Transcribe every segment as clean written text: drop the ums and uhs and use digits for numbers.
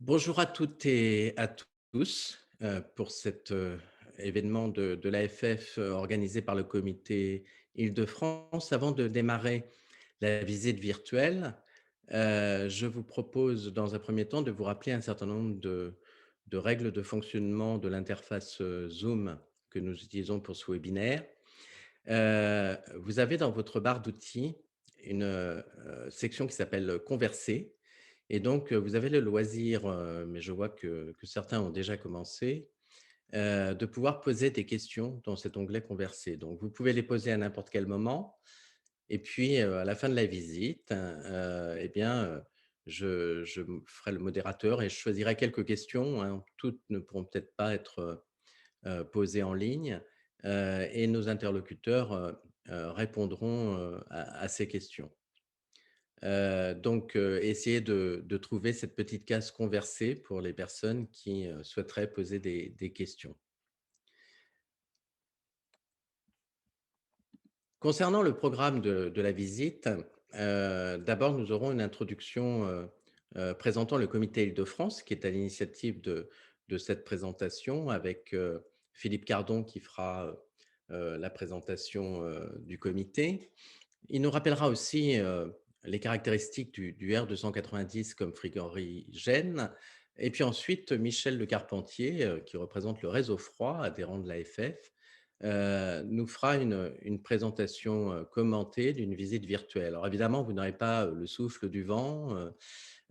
Bonjour à toutes et à tous pour cet événement de l'AFF organisé par le comité Île-de-France. Avant de démarrer la visite virtuelle, je vous propose dans un premier temps de vous rappeler un certain nombre de règles de fonctionnement de l'interface Zoom que nous utilisons pour ce webinaire. Vous avez dans votre barre d'outils une section qui s'appelle Converser et donc vous avez le loisir, mais je vois que certains ont déjà commencé, de pouvoir poser des questions dans cet onglet Converser. Donc vous pouvez les poser à n'importe quel moment et puis, à la fin de la visite, eh bien, je m ferai le modérateur et je choisirai quelques questions, hein. Toutes ne pourront peut-être pas être posées en ligne, et nos interlocuteurs, répondront, à ces questions. Donc, essayez de trouver cette petite case conversée pour les personnes qui, souhaiteraient poser des questions. Concernant le programme de la visite, d'abord nous aurons une introduction, présentant le comité Île-de-France qui est à l'initiative de cette présentation avec, Philippe Cardon qui fera, la présentation, du comité. Il nous rappellera aussi, les caractéristiques du R290 comme frigorigène et puis ensuite Michel Le Carpentier, qui représente le réseau froid adhérent de l'AFF, nous fera une présentation, commentée d'une visite virtuelle. Alors évidemment, vous n'aurez pas, le souffle du vent,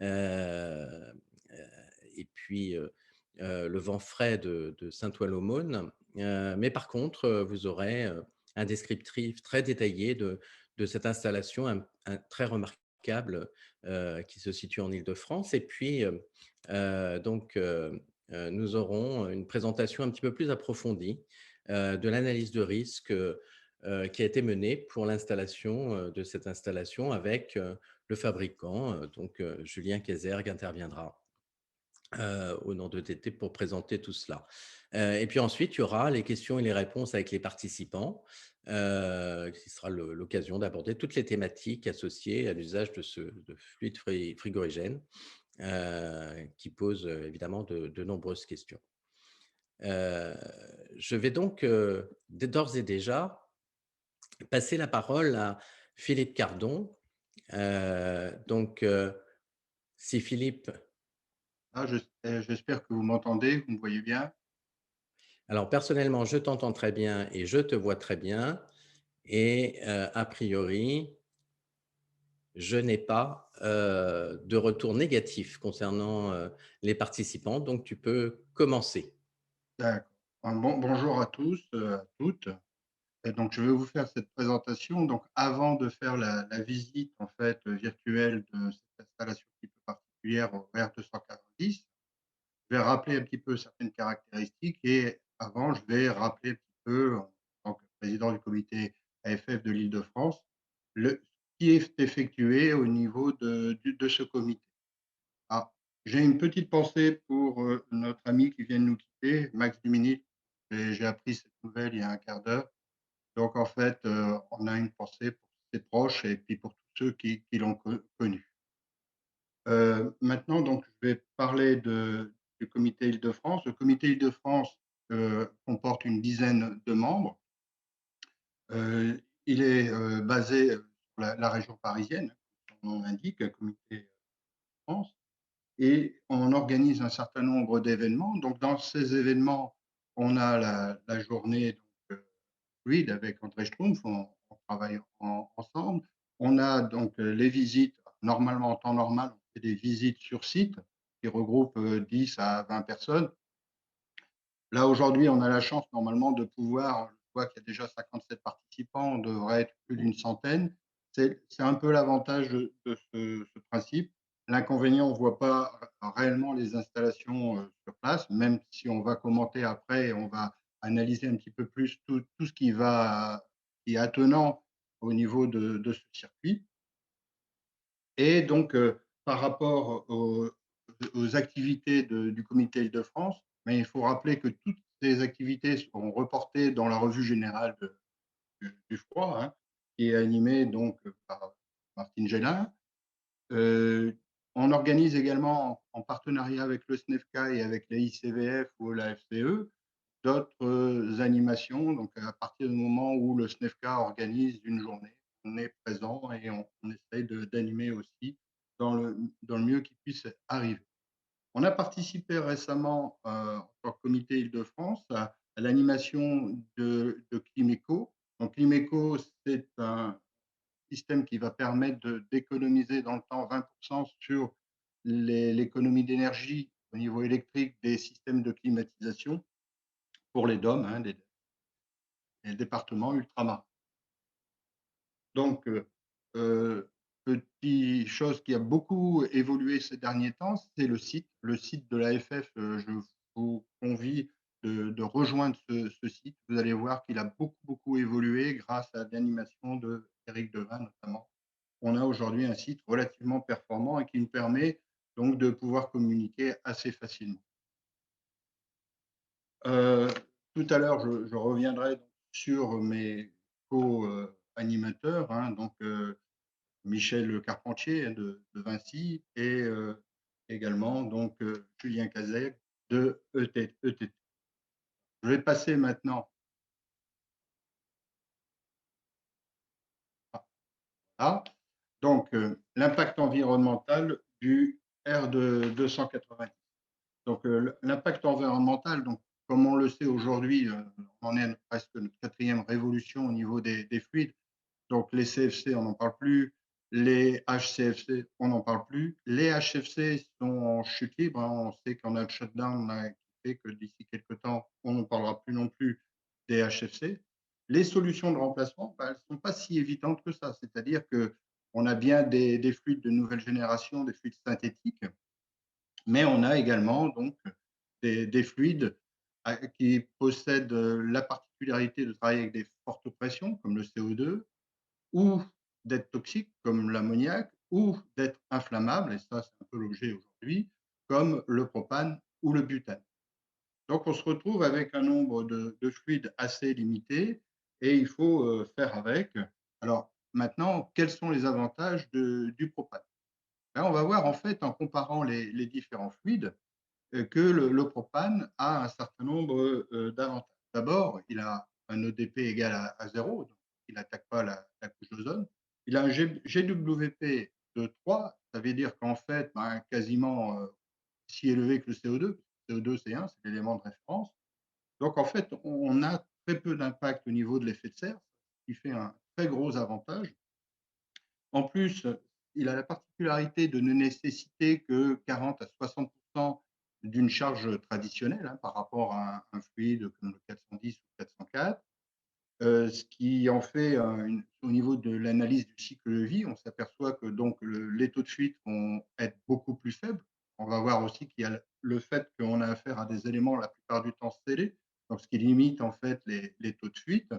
heu et puis, le vent frais de Saint-Ouen-l'Aumône, mais par contre, vous aurez, un descriptif très détaillé de cette installation, très remarquable, qui se situe en Île-de-France et puis, nous aurons une présentation un petit peu plus approfondie, de l'analyse de risque, qui a été menée pour l'installation, de cette installation avec, le fabricant, Julien Kézergue interviendra au nom d'ETT pour présenter tout cela. Et puis ensuite, il y aura les questions et les réponses avec les participants, qui sera l'occasion d'aborder toutes les thématiques associées à l'usage de fluide frigorigène, qui pose évidemment de nombreuses questions. Heu, je vais donc, d'ores et déjà passer la parole à Philippe Cardon. Si Philippe. Ah, j'espère que vous m'entendez, vous me voyez bien? Alors personnellement, je t'entends très bien et je te vois très bien et a priori, je n'ai pas, de retour négatif concernant, les participants, donc tu peux commencer. D'accord. Bonjour à tous, à toutes. Et donc je vais vous faire cette présentation. Donc avant de faire la visite en fait, virtuelle de cette installation un petit peu particulière au R290, je vais rappeler un petit peu certaines caractéristiques et avant, je vais rappeler un petit peu, en tant que président du comité AFF de l'Île-de-France, ce qui est effectué au niveau de ce comité. Ah, j'ai une petite pensée pour, notre ami qui vient de nous quitter, Max Duminil. J'ai appris cette nouvelle il y a un quart d'heure. Donc en fait, on a une pensée pour ses proches et puis pour tous ceux qui l'ont connu. Maintenant donc je vais parler du comité Île-de-France. Le comité Île-de-France, comporte une dizaine de membres. Il est, basé, sur la région parisienne, comme son nom l'indique, comité France. Et on organise un certain nombre d'événements. Donc, dans ces événements, on a la journée donc, fluide avec André Schtroumpf, on travaille ensemble. On a donc les visites, normalement en temps normal, on fait des visites sur site qui regroupent 10 à 20 personnes. Là, aujourd'hui, on a la chance normalement de pouvoir, je vois qu'il y a déjà 57 participants, on devrait être plus d'une centaine. C'est un peu l'avantage de ce principe. L'inconvénient, on ne voit pas réellement les installations sur place, même si on va commenter après et on va analyser un petit peu plus tout ce qui est attenant au niveau de ce circuit. Et donc, par rapport aux activités du comité Île-de-France, mais il faut rappeler que toutes ces activités seront reportées dans la revue générale du froid, hein, qui est animée donc par Martine Gélin. On organise également, en partenariat avec le SNEFCA et avec la ICVF ou la FCE, d'autres animations. Donc, à partir du moment où le SNEFCA organise une journée, on est présent et on essaye d'animer aussi dans le mieux qui puisse arriver. On a participé récemment, en tant que comité Île-de-France, à l'animation de Climeco. Donc Climeco, c'est un système qui va permettre d'économiser dans le temps 20 sur l'économie d'énergie au niveau électrique des systèmes de climatisation pour les DOM, hein, les départements ultramarins. Donc, petite chose qui a beaucoup évolué ces derniers temps, c'est le site. Le site de l'AFF, je vous convie de rejoindre ce site. Vous allez voir qu'il a beaucoup, beaucoup évolué grâce à l'animation d'Éric Devin notamment. On a aujourd'hui un site relativement performant et qui nous permet donc de pouvoir communiquer assez facilement. Heu, Tout à l'heure, je reviendrai sur mes co-animateurs, hein, donc Michel Carpentier de Vinci et également donc Julien Cazet de ETT. Je vais passer maintenant à donc l'impact environnemental du R290. Donc l'impact environnemental, donc comme on le sait aujourd'hui, on en est à presque notre 4e révolution au niveau des fluides. Donc les CFC, on n'en parle plus. Les HCFC, on n'en parle plus. Les HFC sont en chute libre, hein. On sait qu'on a le shutdown là, qui fait que d'ici quelques temps, on ne parlera plus non plus des HFC. Les solutions de remplacement, bah, elles ne sont pas si évidentes que ça. C'est-à-dire qu'on a bien des fluides de nouvelle génération, des fluides synthétiques, mais on a également donc des fluides qui possèdent la particularité de travailler avec des fortes pressions, comme le CO2, ou d'être toxiques comme l'ammoniac, ou d'être inflammables, et ça c'est un peu l'objet aujourd'hui, comme le propane ou le butane. Donc on se retrouve avec un nombre de fluides assez limité et il faut faire avec. Alors maintenant, quels sont les avantages du propane? Là, on va voir en fait en comparant les différents fluides que le propane a un certain nombre d'avantages. D'abord, il a un EDP égal à 0, donc il n'attaque pas la couche d'ozone. Il a un GWP de 3, ça veut dire qu'en fait, ben, quasiment aussi élevé que le CO2. Le CO2, c'est 1, c'est l'élément de référence. Donc en fait, on a très peu d'impact au niveau de l'effet de serre, ce qui fait un très gros avantage. En plus, il a la particularité de ne nécessiter que 40 à 60 d'une charge traditionnelle, hein, par rapport à un fluide comme le 410 ou 404, ce qui en fait au niveau de l'analyse du cycle de vie, on s'aperçoit que donc les taux de fuite vont être beaucoup plus faibles. On va voir aussi qu'il y a le fait qu'on a affaire à des éléments la plupart du temps scellés, donc ce qui limite en fait les taux de fuite.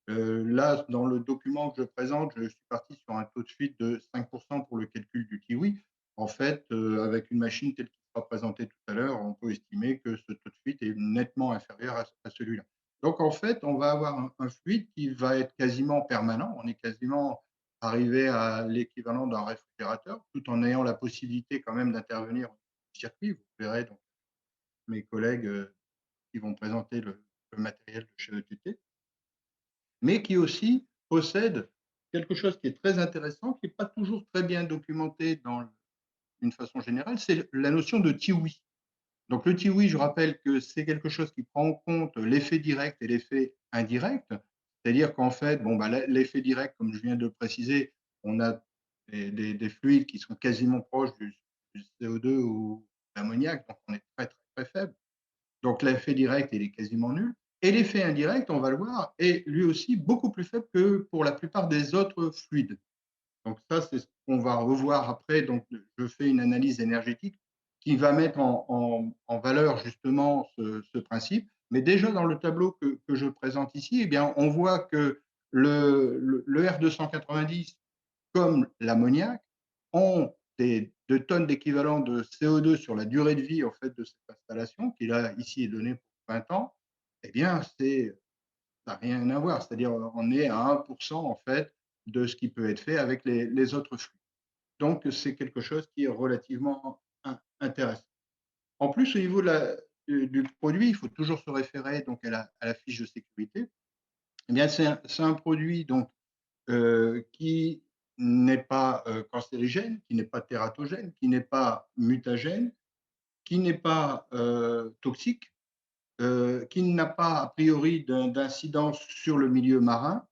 Là, dans le document que je présente, je suis parti sur un taux de fuite de 5 pour le calcul du kiwi. En fait, avec une machine telle qu'il sera présenté tout à l'heure, on peut estimer que ce taux de fuite est nettement inférieur à celui-là. Donc en fait, on va avoir un fluide qui va être quasiment permanent. On est quasiment arrivé à l'équivalent d'un réfrigérateur, tout en ayant la possibilité quand même d'intervenir au circuit. Vous verrez donc mes collègues, qui vont présenter le matériel de chez ETT, mais qui aussi possède quelque chose qui est très intéressant, qui n'est pas toujours très bien documenté d'une façon générale, c'est la notion de TIWI. Donc le TIWI, je rappelle que c'est quelque chose qui prend en compte l'effet direct et l'effet indirect. C'est-à-dire qu'en fait, bon, bah, l'effet direct, comme je viens de le préciser, on a des fluides qui sont quasiment proches du CO2 ou de l'ammoniac, donc on est très, très, très faible. Donc l'effet direct, il est quasiment nul. Et l'effet indirect, on va le voir, est lui aussi beaucoup plus faible que pour la plupart des autres fluides. Donc ça, c'est ce qu'on va revoir après. Donc je fais une analyse énergétique qui va mettre en valeur justement ce principe. Mais déjà dans le tableau que je présente ici, eh bien, on voit que le R290, comme l'ammoniac, ont des 2 tonnes d'équivalent de CO2 sur la durée de vie en fait de cette installation, qui là ici est donnée pour 20 ans. Eh bien, ça n'a rien à voir. C'est-à-dire on est à 1 en fait de ce qui peut être fait avec les autres flux. Donc c'est quelque chose qui est relativement intéressant. En plus, au niveau de du produit, il faut toujours se référer donc à la fiche de sécurité. Eh bien, c'est un produit donc qui n'est pas, cancérigène, qui n'est pas tératogène, qui n'est pas mutagène, qui n'est pas, toxique, qui n'a pas a priori d'incidence sur le milieu marin.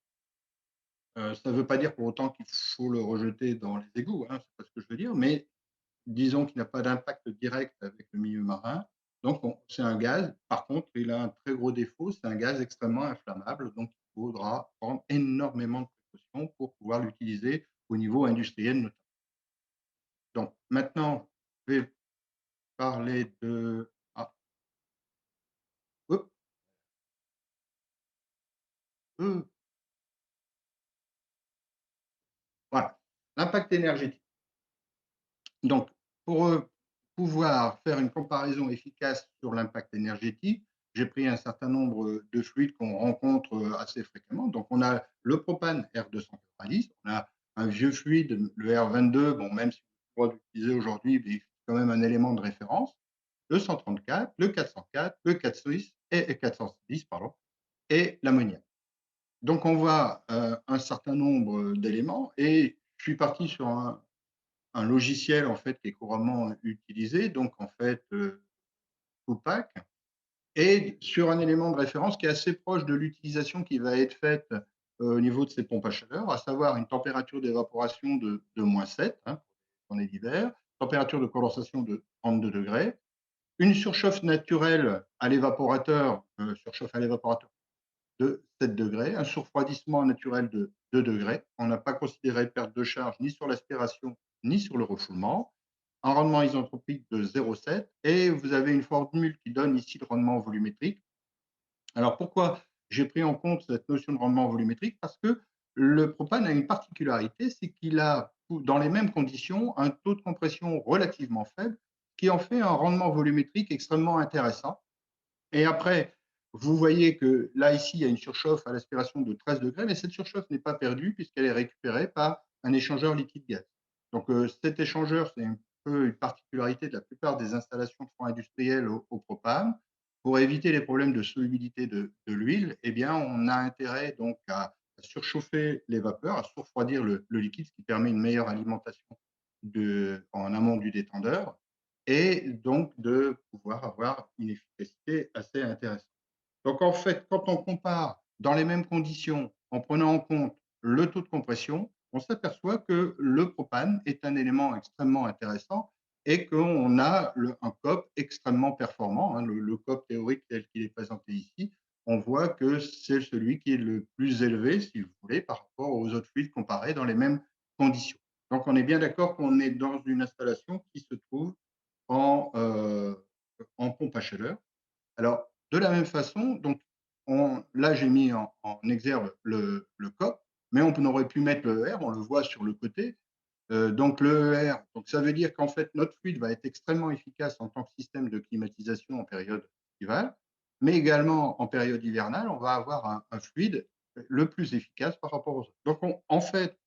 Ça ne veut pas dire pour autant qu'il faut le rejeter dans les égouts, hein, c'est pas ce que je veux dire, mais disons qu'il n'a pas d'impact direct avec le milieu marin. Donc c'est un gaz. Par contre, il a un très gros défaut, c'est un gaz extrêmement inflammable, donc il faudra prendre énormément de précautions pour pouvoir l'utiliser au niveau industriel notamment. Donc maintenant, je vais parler de hop, heu, voilà, l'impact énergétique. Donc pour, pouvoir faire une comparaison efficace sur l'impact énergétique, j'ai pris un certain nombre, de fluides qu'on rencontre, assez fréquemment. Donc on a le propane R290, on a un vieux fluide, le R22, bon même si on a le droit d'utiliser aujourd'hui, mais c'est quand même un élément de référence. Le 134, le 404, le 406 et 410 pardon, et l'ammoniac. Donc on voit, un certain nombre, d'éléments et je suis parti sur un logiciel en fait qui est couramment utilisé, donc en fait, Kupak, et sur un élément de référence qui est assez proche de l'utilisation qui va être faite, au niveau de ces pompes à chaleur, à savoir une température d'évaporation de -7, hein, pour les journées d'hiver, température de condensation de 32°, une surchauffe naturelle à l'évaporateur, surchauffe à l'évaporateur de 7°, un surfroidissement naturel de 2°. On n'a pas considéré de perte de charge ni sur l'aspiration ni sur le refoulement. Un rendement isentropique de 0,7 et vous avez une formule qui donne ici le rendement volumétrique. Alors pourquoi j'ai pris en compte cette notion de rendement volumétrique? Parce que le propane a une particularité, c'est qu'il a, dans les mêmes conditions, un taux de compression relativement faible, qui en fait un rendement volumétrique extrêmement intéressant. Et après, vous voyez que là, ici, il y a une surchauffe à l'aspiration de 13°, mais cette surchauffe n'est pas perdue puisqu'elle est récupérée par un échangeur liquide-gaz. Donc, cet échangeur, c'est un peu une particularité de la plupart des installations de fonds industriels au propane. Pour éviter les problèmes de solubilité de l'huile, eh bien, on a intérêt donc à surchauffer les vapeurs, à surfroidir le liquide, ce qui permet une meilleure alimentation en amont du détendeur et donc de pouvoir avoir une efficacité assez intéressante. Donc en fait, quand on compare dans les mêmes conditions, en prenant en compte le taux de compression, on s'aperçoit que le propane est un élément extrêmement intéressant et qu'on a un COP extrêmement performant, hein. Le COP théorique tel qu'il est présenté ici, on voit que c'est celui qui est le plus élevé, si vous voulez, par rapport aux autres fluides comparés dans les mêmes conditions. Donc on est bien d'accord qu'on est dans une installation qui se trouve en, en pompe à chaleur. Alors, de la même façon, donc là, j'ai mis en exergue le COP, mais on aurait pu mettre le ER, on le voit sur le côté. Donc le ER, donc ça veut dire qu'en fait, notre fluide va être extrêmement efficace en tant que système de climatisation en période estivale, mais également en période hivernale, on va avoir un fluide le plus efficace par rapport aux autres. Donc en fait,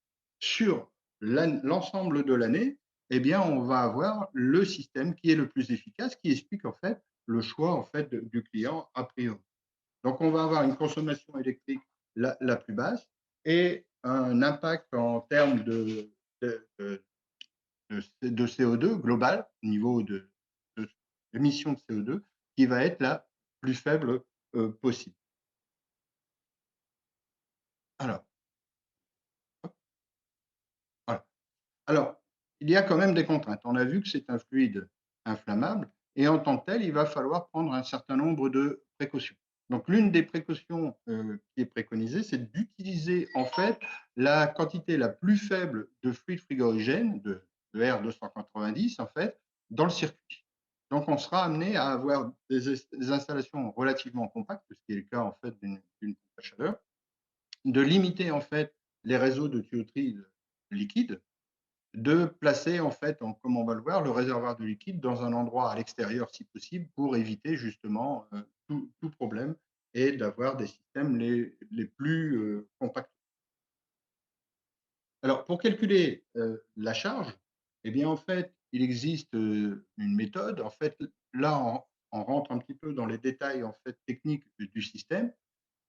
sur l'ensemble de l'année, eh bien, on va avoir le système qui est le plus efficace, qui explique en fait le choix en fait du client a priori. Donc on va avoir une consommation électrique la plus basse et un impact en termes de, de, de CO2 global, niveau de émission de CO2, qui va être la plus faible possible. Alors, voilà. Alors, il y a quand même des contraintes. On a vu que c'est un fluide inflammable et en tant que tel, il va falloir prendre un certain nombre de précautions. Donc, l'une des précautions qui est préconisée, c'est d'utiliser en fait la quantité la plus faible de fluide frigorigène, de R290 en fait, dans le circuit. Donc, on sera amené à avoir des installations relativement compactes, ce qui est le cas en fait d'une pompe à chaleur, de limiter en fait les réseaux de tuyauterie liquide, de placer en fait, comme on va le voir, le réservoir de liquide dans un endroit à l'extérieur si possible pour éviter justement tout problème et d'avoir des systèmes les plus compacts. Alors pour calculer la charge, Eh bien, en fait, il existe, une méthode. En fait, là, on rentre un petit peu dans les détails, en fait, techniques du système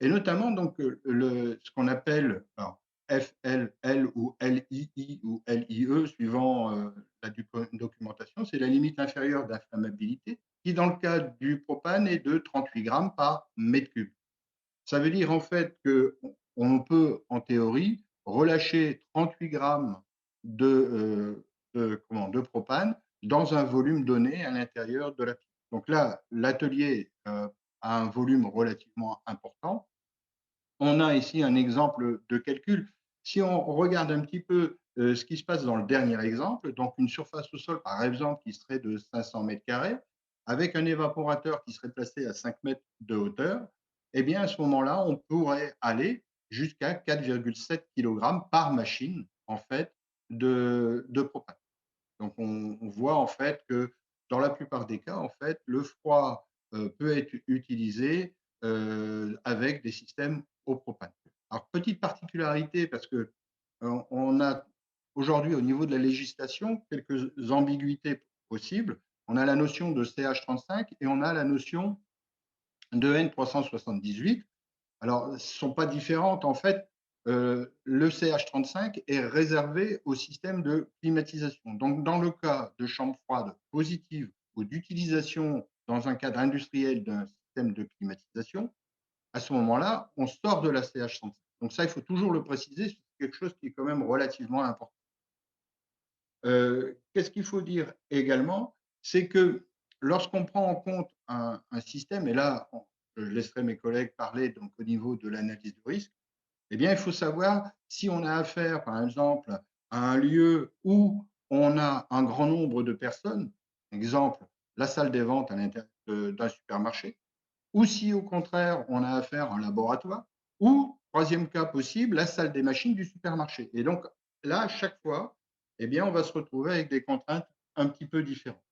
et notamment donc, ce qu'on appelle alors FLL ou LII ou LIE suivant, la documentation, c'est la limite inférieure d'inflammabilité qui, dans le cas du propane, est de 38 grammes par mètre cube. Ça veut dire en fait qu'on peut, en théorie, relâcher 38 grammes de propane dans un volume donné à l'intérieur de la pile. Donc là, l'atelier, a un volume relativement important. On a ici un exemple de calcul. Si on regarde un petit peu, ce qui se passe dans le dernier exemple, donc une surface au sol, par exemple, qui serait de 500 mètres carrés, avec un évaporateur qui serait placé à 5 mètres de hauteur, eh bien, à ce moment-là, on pourrait aller jusqu'à 4,7 kilogrammes par machine, en fait, de propane. Donc on voit en fait que dans la plupart des cas, en fait, le froid, peut être utilisé, avec des systèmes au propane. Alors petite particularité parce que, on a aujourd'hui au niveau de la législation quelques ambiguïtés possibles. On a la notion de CH35 et on a la notion de N378. Alors, ce ne sont pas différentes. En fait, le CH35 est réservé au système de climatisation. Donc, dans le cas de chambre froide positive ou d'utilisation dans un cadre industriel d'un système de climatisation, à ce moment-là, on sort de la CH35. Donc ça, il faut toujours le préciser, c'est quelque chose qui est quand même relativement important. Qu'est-ce qu'il faut dire également? C'est que lorsqu'on prend en compte un système, et là, je laisserai mes collègues parler donc au niveau de l'analyse de risque, eh bien, il faut savoir si on a affaire, par exemple, à un lieu où on a un grand nombre de personnes, exemple, la salle des ventes à l'intérieur d'un supermarché, ou si au contraire, on a affaire à un laboratoire, ou, troisième cas possible, la salle des machines du supermarché. Et donc là, à chaque fois, eh bien, on va se retrouver avec des contraintes un petit peu différentes.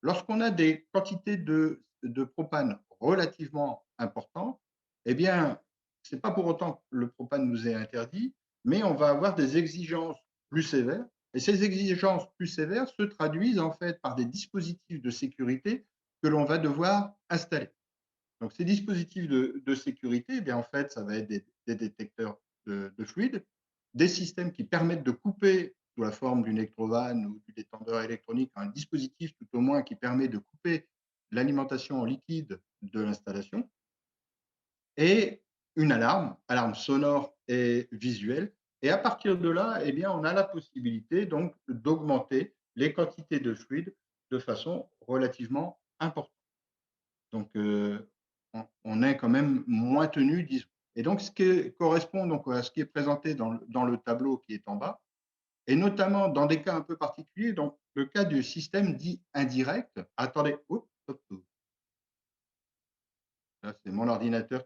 Lorsqu'on a des quantités de propane relativement importantes, eh bien, ce n'est pas pour autant que le propane nous est interdit, mais on va avoir des exigences plus sévères. Et ces exigences plus sévères se traduisent en fait par des dispositifs de sécurité que l'on va devoir installer. Donc, ces dispositifs de sécurité, eh bien, en fait, ça va être des détecteurs de fluide, des systèmes qui permettent de couper sous la forme d'une électrovanne ou du détendeur électronique, un dispositif tout au moins qui permet de couper l'alimentation en liquide de l'installation, et une alarme, alarme sonore et visuelle. Et à partir de là, eh bien, on a la possibilité donc d'augmenter les quantités de fluide de façon relativement importante. Donc, on est quand même moins tenu, disons. Et donc, ce qui correspond donc à ce qui est présenté dans le tableau qui est en bas, et notamment dans des cas un peu particuliers, donc le cas du système dit indirect. Attendez, oups, hop, hop, là, c'est mon ordinateur.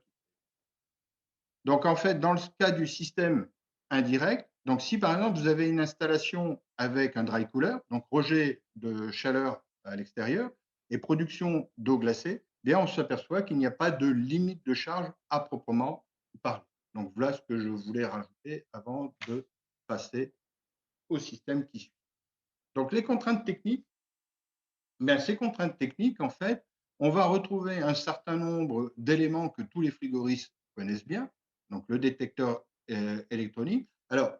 Donc, en fait, dans le cas du système indirect, donc si par exemple vous avez une installation avec un dry cooler, donc rejet de chaleur à l'extérieur et production d'eau glacée, eh bien on s'aperçoit qu'il n'y a pas de limite de charge à proprement parler. Donc voilà ce que je voulais rajouter avant de passer au système qui suit. Donc les contraintes techniques, ben, ces contraintes techniques, en fait, on va retrouver un certain nombre d'éléments que tous les frigoristes connaissent bien, donc le détecteur électronique. Alors,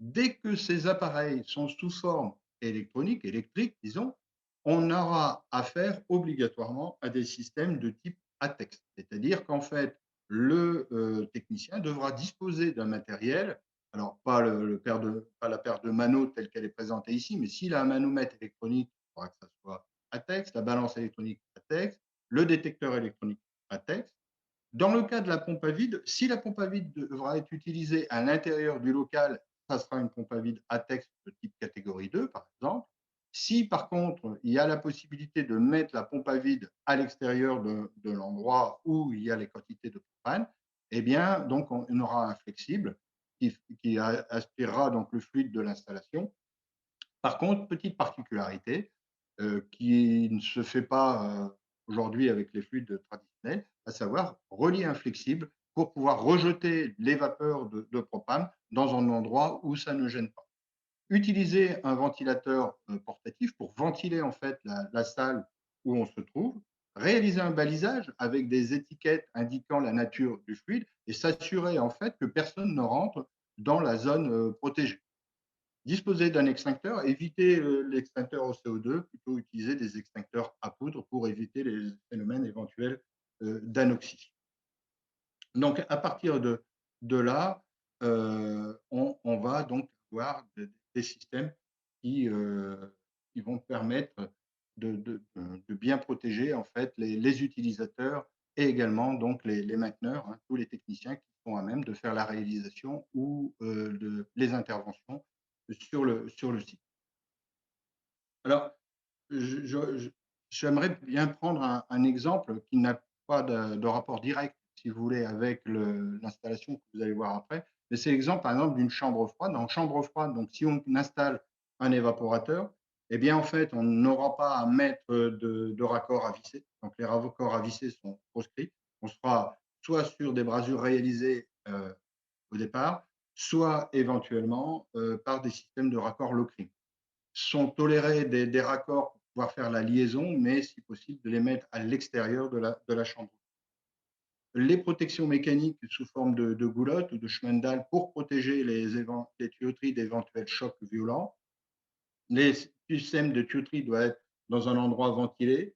dès que ces appareils sont sous forme électronique, électrique, disons, on aura affaire obligatoirement à des systèmes de type ATEX. C'est-à-dire qu'en fait, le technicien devra disposer d'un matériel, alors pas, pas la paire de manos telle qu'elle est présentée ici, mais s'il a un manomètre électronique, il faudra que ça soit ATEX, la balance électronique ATEX, le détecteur électronique ATEX. Dans le cas de la pompe à vide, si la pompe à vide devra être utilisée à l'intérieur du local, ça sera une pompe à vide ATEX de type catégorie 2, par exemple. Si par contre, il y a la possibilité de mettre la pompe à vide à l'extérieur de l'endroit où il y a les quantités de propane, eh bien, donc on aura un flexible qui aspirera donc le fluide de l'installation. Par contre, petite particularité, qui ne se fait pas, aujourd'hui avec les fluides traditionnels, à savoir relier un flexible pour pouvoir rejeter les vapeurs de propane dans un endroit où ça ne gêne pas. utiliser un ventilateur portatif pour ventiler en fait la salle où on se trouve, réaliser un balisage avec des étiquettes indiquant la nature du fluide et s'assurer en fait que personne ne rentre dans la zone protégée. Disposer d'un extincteur, éviter l'extincteur au CO2, plutôt utiliser des extincteurs à poudre pour éviter les phénomènes éventuels d'anoxie. Donc, à partir de là, on va donc avoir des systèmes qui, qui vont permettre de bien protéger en fait les utilisateurs et également donc les mainteneurs, hein, tous les techniciens qui sont à même de faire la réalisation ou les interventions sur le site. Alors, j'aimerais bien prendre un exemple qui n'a pas de rapport direct, si vous voulez, avec l'installation que vous allez voir après. Mais c'est l'exemple, par exemple, d'une chambre froide. En chambre froide, donc si on installe un évaporateur, eh bien, en fait, on n'aura pas à mettre de raccord à visser. Donc, les raccords à visser sont proscrits. On sera soit sur des brasures réalisées au départ, soit éventuellement par des systèmes de raccords Lockring. Sont tolérés des raccords pour pouvoir faire la liaison, mais si possible de les mettre à l'extérieur de la chambre. Les protections mécaniques sous forme de goulottes ou de chemin de dalle pour protéger les tuyauteries d'éventuels chocs violents. Les systèmes de tuyauterie doivent être dans un endroit ventilé.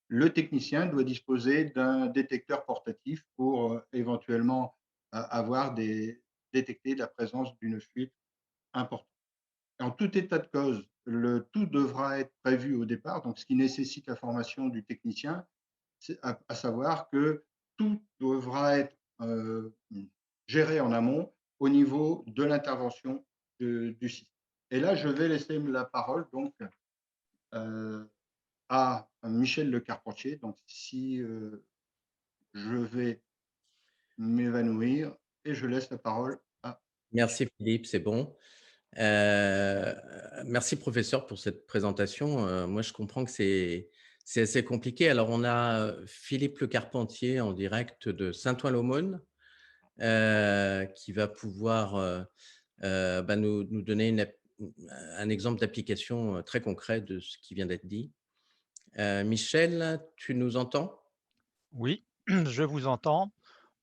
Le technicien doit disposer d'un détecteur portatif pour éventuellement détecter la présence d'une fuite importante. En tout état de cause, le tout devra être prévu au départ, donc ce qui nécessite la formation du technicien, à savoir que tout devra être géré en amont au niveau de l'intervention du système. Et là, je vais laisser la parole donc euh, à Michel Le Carpentier. Donc, si je vais m'évanouir et je laisse la parole à… Merci Philippe, c'est bon. Heu, Merci professeur pour cette présentation. Moi, je comprends que c'est assez compliqué. Alors on a, Philippe Le Carpentier en direct de Saint-Ouen-l'Aumône, qui va pouvoir, bah, nous donner un exemple d'application, très concret de ce qui vient d'être dit. Michel, tu nous entends? Oui, je vous entends.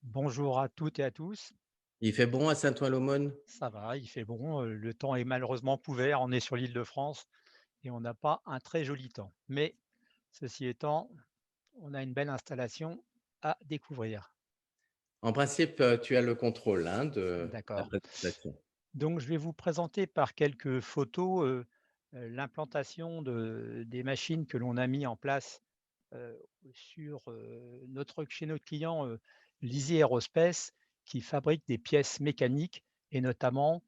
Bonjour à toutes et à tous. Il fait bon à Saint-Ouen-l'Aumône? Ça va, il fait bon. Le temps est malheureusement couvert. On est sur l'île de France et on n'a pas un très joli temps. Mais ceci étant, on a une belle installation à découvrir. En principe, tu as le contrôle, hein, de la D'accord. présentation. Donc, je vais vous présenter par quelques photos l'implantation des machines que l'on a mis en place euh, chez notre client Lizzie Aerospace, qui fabrique des pièces mécaniques et notamment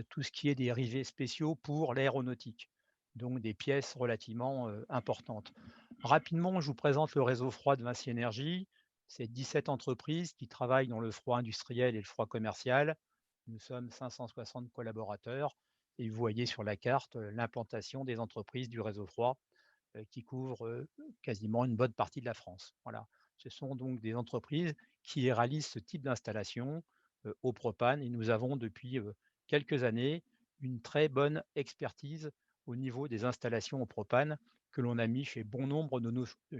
tout ce qui est des rivets spéciaux pour l'aéronautique, donc des pièces relativement importantes. Rapidement, je vous présente le réseau froid de Vinci Énergie. C'est 17 entreprises qui travaillent dans le froid industriel et le froid commercial. Nous sommes 560 collaborateurs et vous voyez sur la carte l'implantation des entreprises du réseau froid qui couvre quasiment une bonne partie de la France. Voilà. Ce sont donc des entreprises qui réalisent ce type d'installation au propane et nous avons depuis quelques années une très bonne expertise au niveau des installations au propane que l'on a mis chez bon nombre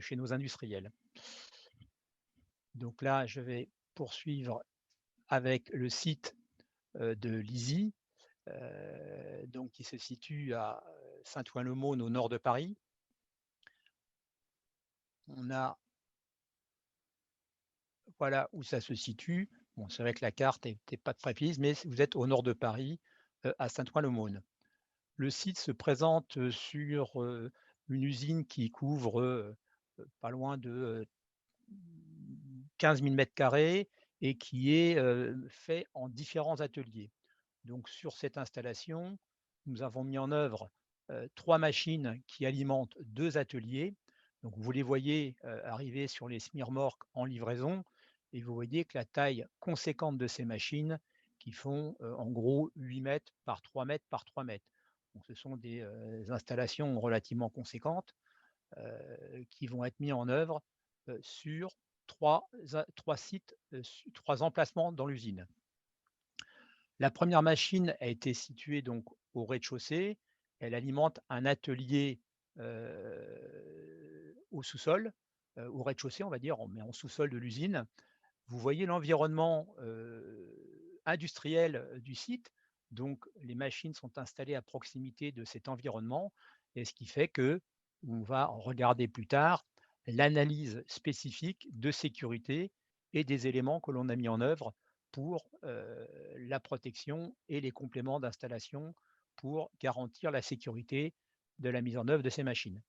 chez nos industriels. Donc là, je vais poursuivre avec le site de l'ISI, donc qui se situe à Saint-Ouen-le-Maune au nord de Paris. On a Voilà où ça se situe. Bon, c'est vrai que la carte n'était pas très précise, mais vous êtes au nord de Paris, à Saint-Ouen-le-Maune. Le site se présente sur une usine qui couvre pas loin de 15 000 mètres carrés et qui est fait en différents ateliers. Donc sur cette installation, nous avons mis en œuvre 3 machines qui alimentent 2 ateliers. Donc vous les voyez arriver sur les semi-remorques en livraison et vous voyez que la taille conséquente de ces machines qui font en gros 8 mètres par 3 mètres par 3 mètres. Donc ce sont des installations relativement conséquentes qui vont être mis en œuvre sur 3 sites, 3 emplacements dans l'usine. La première machine a été située donc au rez-de-chaussée. Elle alimente un atelier au sous-sol, au rez-de-chaussée, on va dire, mais en sous-sol de l'usine. Vous voyez l'environnement industriel du site. Donc, les machines sont installées à proximité de cet environnement, et ce qui fait que on va regarder plus tard l'analyse spécifique de sécurité et des éléments que l'on a mis en œuvre pour la protection et les compléments d'installation pour garantir la sécurité de la mise en œuvre de ces machines.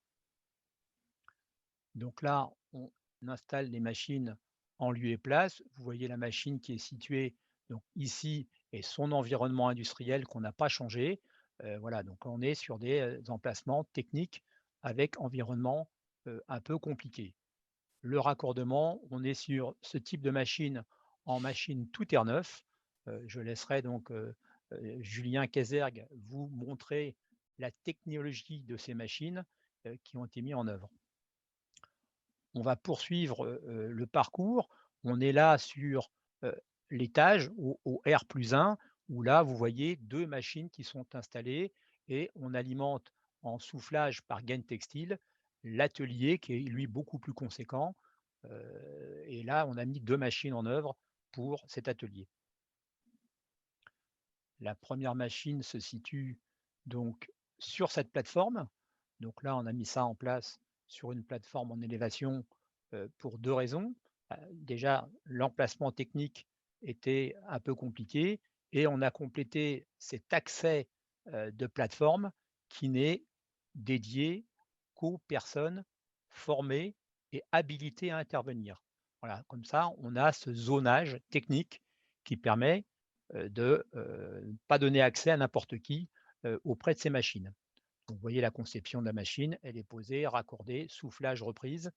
Donc là, on installe les machines en lieu et place. Vous voyez la machine qui est située donc ici et son environnement industriel qu'on n'a pas changé. Voilà, donc on est sur des emplacements techniques avec environnement un peu compliqué. Le raccordement, on est sur ce type de machine en machine tout air neuf. Je laisserai donc Julien Kézergue vous montrer la technologie de ces machines qui ont été mises en œuvre. On va poursuivre le parcours. On est là sur l'étage au R+1, où là, vous voyez 2 machines qui sont installées et on alimente en soufflage par gaine textile l'atelier qui est lui beaucoup plus conséquent. Et là, on a mis 2 machines en œuvre pour cet atelier. La première machine se situe donc sur cette plateforme. Donc là, on a mis ça en place sur une plateforme en élévation pour 2 raisons. Déjà, l'emplacement technique était un peu compliqué et on a complété cet accès de plateforme qui n'est dédié qu'aux personnes formées et habilitées à intervenir. Voilà, comme ça, on a ce zonage technique qui permet de ne pas donner accès à n'importe qui auprès de ces machines. Donc, vous voyez la conception de la machine, elle est posée, raccordée, soufflage, reprise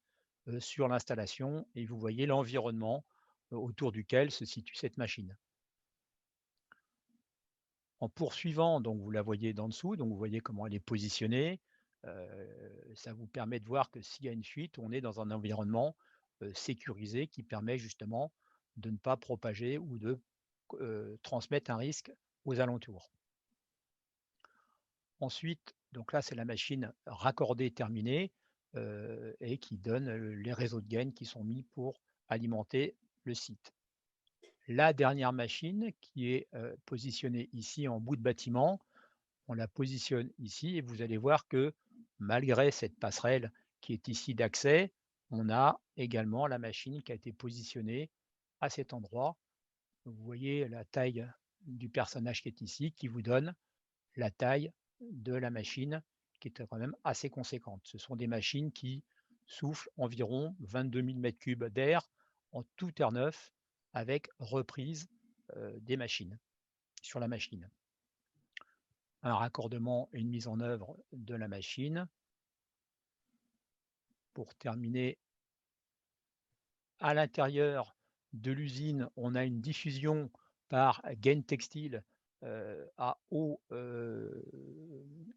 sur l'installation et vous voyez l'environnement autour duquel se situe cette machine. En poursuivant, donc vous la voyez d'en dessous, donc vous voyez comment elle est positionnée. Ça vous permet de voir que s'il y a une fuite, on est dans un environnement sécurisé qui permet justement de ne pas propager ou de transmettre un risque aux alentours. Ensuite, donc là, c'est la machine raccordée terminée et qui donne les réseaux de gaines qui sont mis pour alimenter le site. La dernière machine qui est positionnée ici en bout de bâtiment, on la positionne ici et vous allez voir que malgré cette passerelle qui est ici d'accès, on a également la machine qui a été positionnée à cet endroit. Vous voyez la taille du personnage qui est ici qui vous donne la taille de la machine qui est quand même assez conséquente. Ce sont des machines qui soufflent environ 22 000 m3 d'air en tout air neuf avec reprise des machines sur la machine. Un raccordement et une mise en œuvre de la machine. Pour terminer, à l'intérieur de l'usine, on a une diffusion par gaine textile à haut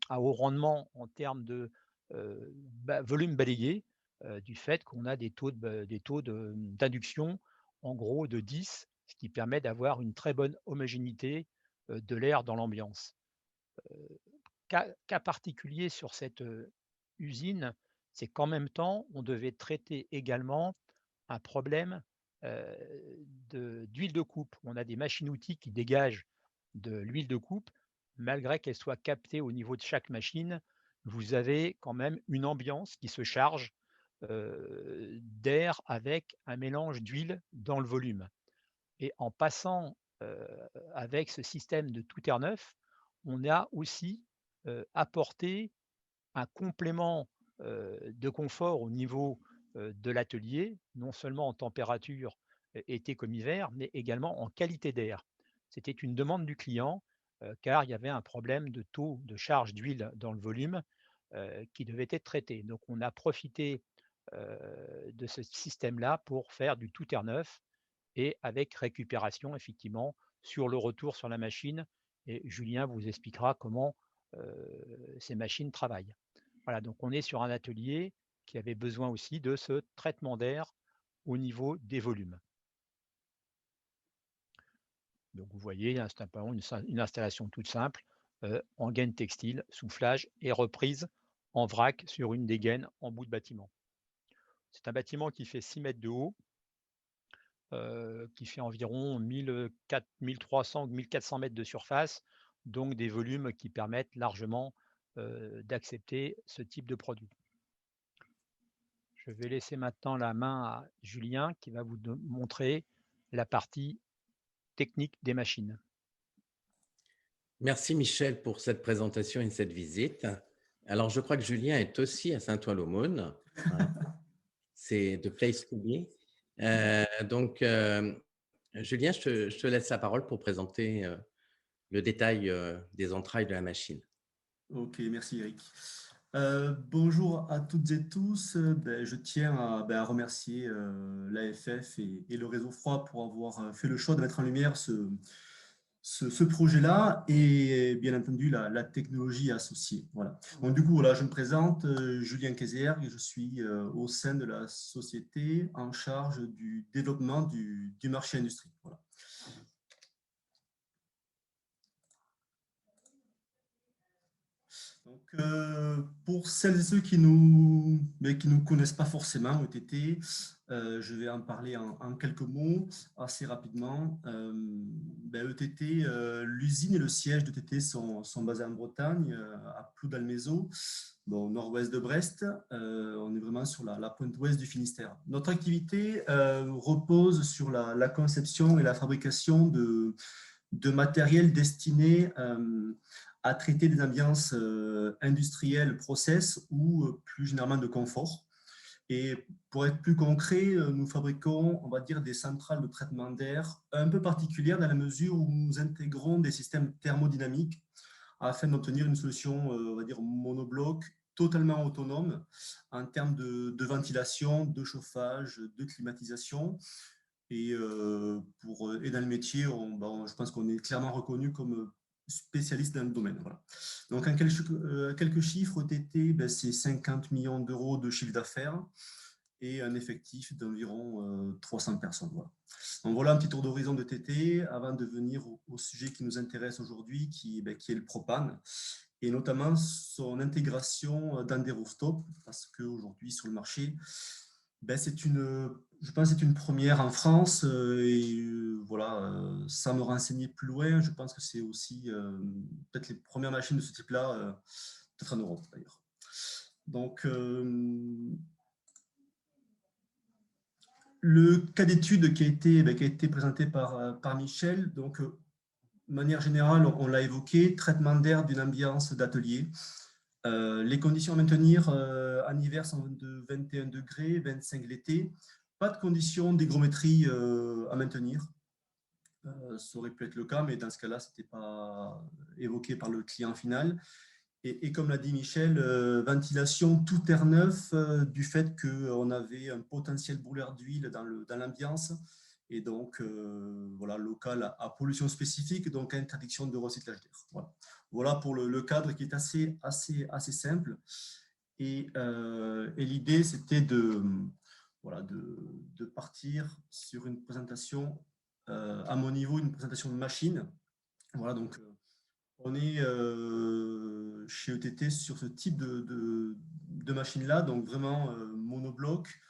rendement en termes de volume balayé, du fait qu'on a des taux d'induction en gros de 10, ce qui permet d'avoir une très bonne homogénéité de l'air dans l'ambiance. Cas particulier sur cette usine, c'est qu'en même temps, on devait traiter également un problème d'huile de coupe. On a des machines-outils qui dégagent de l'huile de coupe, malgré qu'elle soit captée au niveau de chaque machine, vous avez quand même une ambiance qui se charge d'air avec un mélange d'huile dans le volume. Et en passant avec ce système de tout air neuf, on a aussi apporté un complément de confort au niveau de l'atelier, non seulement en température été comme hiver, mais également en qualité d'air. C'était une demande du client car il y avait un problème de taux de charge d'huile dans le volume qui devait être traité. Donc on a profité de ce système-là pour faire du tout air neuf et avec récupération effectivement sur le retour sur la machine. Et Julien vous expliquera comment ces machines travaillent. Voilà, donc on est sur un atelier qui avait besoin aussi de ce traitement d'air au niveau des volumes. Donc vous voyez, hein, c'est une installation toute simple, en gaine textile, soufflage et reprise en vrac sur une des gaines en bout de bâtiment. C'est un bâtiment qui fait 6 mètres de haut, qui fait environ 1300 ou 1400 mètres de surface, donc des volumes qui permettent largement, d'accepter ce type de produit. Je vais laisser maintenant la main à Julien qui va vous montrer la partie technique des machines. Merci Michel pour cette présentation et cette visite. Alors, je crois que Julien est aussi à Saint-Ouen-l'Aumône, hein. C'est the place to be. Donc, Julien, je te laisse la parole pour présenter le détail des entrailles de la machine. Ok, merci Eric. Bonjour à toutes et tous. Je tiens à remercier l'AFF et le réseau Froid pour avoir fait le choix de mettre en lumière ce projet-là et bien entendu la technologie associée. Voilà. Donc, du coup, voilà, je me présente, Julien Kayser, et je suis au sein de la société en charge du développement du marché industrie. Voilà. Donc, pour celles et ceux qui nous connaissent pas forcément, ETT, je vais en parler en quelques mots assez rapidement. ETT, l'usine et le siège d'ETT sont basés en Bretagne, à Ploudalmézeau, au nord-ouest de Brest. On est vraiment sur la pointe ouest du Finistère. Notre activité repose sur la conception et la fabrication de matériel destiné à traiter des ambiances industrielles, process ou plus généralement de confort. Et pour être plus concret, nous fabriquons, on va dire, des centrales de traitement d'air un peu particulières dans la mesure où nous intégrons des systèmes thermodynamiques afin d'obtenir une solution, on va dire, monobloc, totalement autonome en termes de ventilation, de chauffage, de climatisation. Et dans le métier, je pense qu'on est clairement reconnu comme spécialiste dans le domaine. Voilà. Donc, en quelques chiffres, TT, c'est 50 millions d'euros de chiffre d'affaires et un effectif d'environ 300 personnes. Voilà. Donc, voilà un petit tour d'horizon de TT avant de venir au sujet qui nous intéresse aujourd'hui, qui est le propane, et notamment son intégration dans des rooftops, parce qu'aujourd'hui, sur le marché, je pense que c'est une première en France sans me renseigner plus loin, je pense que c'est aussi peut-être les premières machines de ce type-là, peut-être en Europe d'ailleurs. Donc, le cas d'étude qui a été présenté par Michel, donc de manière générale, on l'a évoqué, traitement d'air d'une ambiance d'atelier. Les conditions à maintenir en hiver sont de 21 degrés, 25 l'été. Pas de conditions d'hygrométrie à maintenir. Ça aurait pu être le cas, mais dans ce cas-là, ce n'était pas évoqué par le client final. Et comme l'a dit Michel, ventilation tout air neuf du fait qu'on avait un potentiel brûleur d'huile dans l'ambiance. Et donc, local à pollution spécifique, donc interdiction de recyclage d'air. Voilà pour le cadre qui est assez simple. Et l'idée, c'était de partir sur une présentation, à mon niveau, une présentation de machine. Voilà, donc on est chez ETT sur ce type de machine-là, donc vraiment monobloc.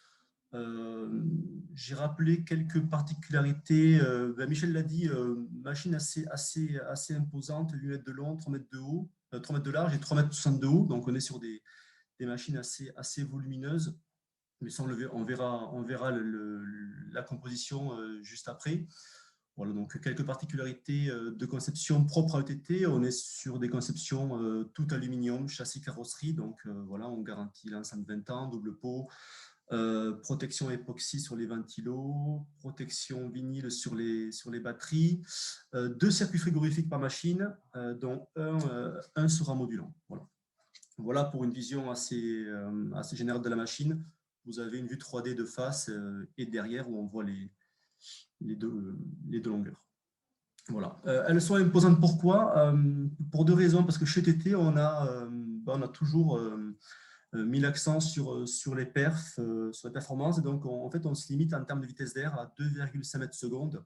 J'ai rappelé quelques particularités. Michel l'a dit, machine assez imposante, 8 mètres de long, 3 mètres de haut, 3 mètres de large et 3 mètres 60 de haut. Donc on est sur des machines assez volumineuses. Mais ça, on verra la composition juste après. Voilà, donc quelques particularités de conception propre à ETT. On est sur des conceptions tout aluminium, châssis carrosserie. Donc on garantit l'ensemble 20 ans, double pot, protection époxy sur les ventilos, protection vinyle sur les batteries, 2 circuits frigorifiques par machine, dont un sera modulant. Voilà pour une vision assez générale de la machine. Vous avez une vue 3D de face et derrière où on voit les deux longueurs. Voilà. Elles sont imposantes pourquoi pour 2 raisons. Parce que chez TT, on a toujours mis l'accent sur les perfs, sur les performances. Et donc, en fait, on se limite en termes de vitesse d'air à 2,5 mètres secondes.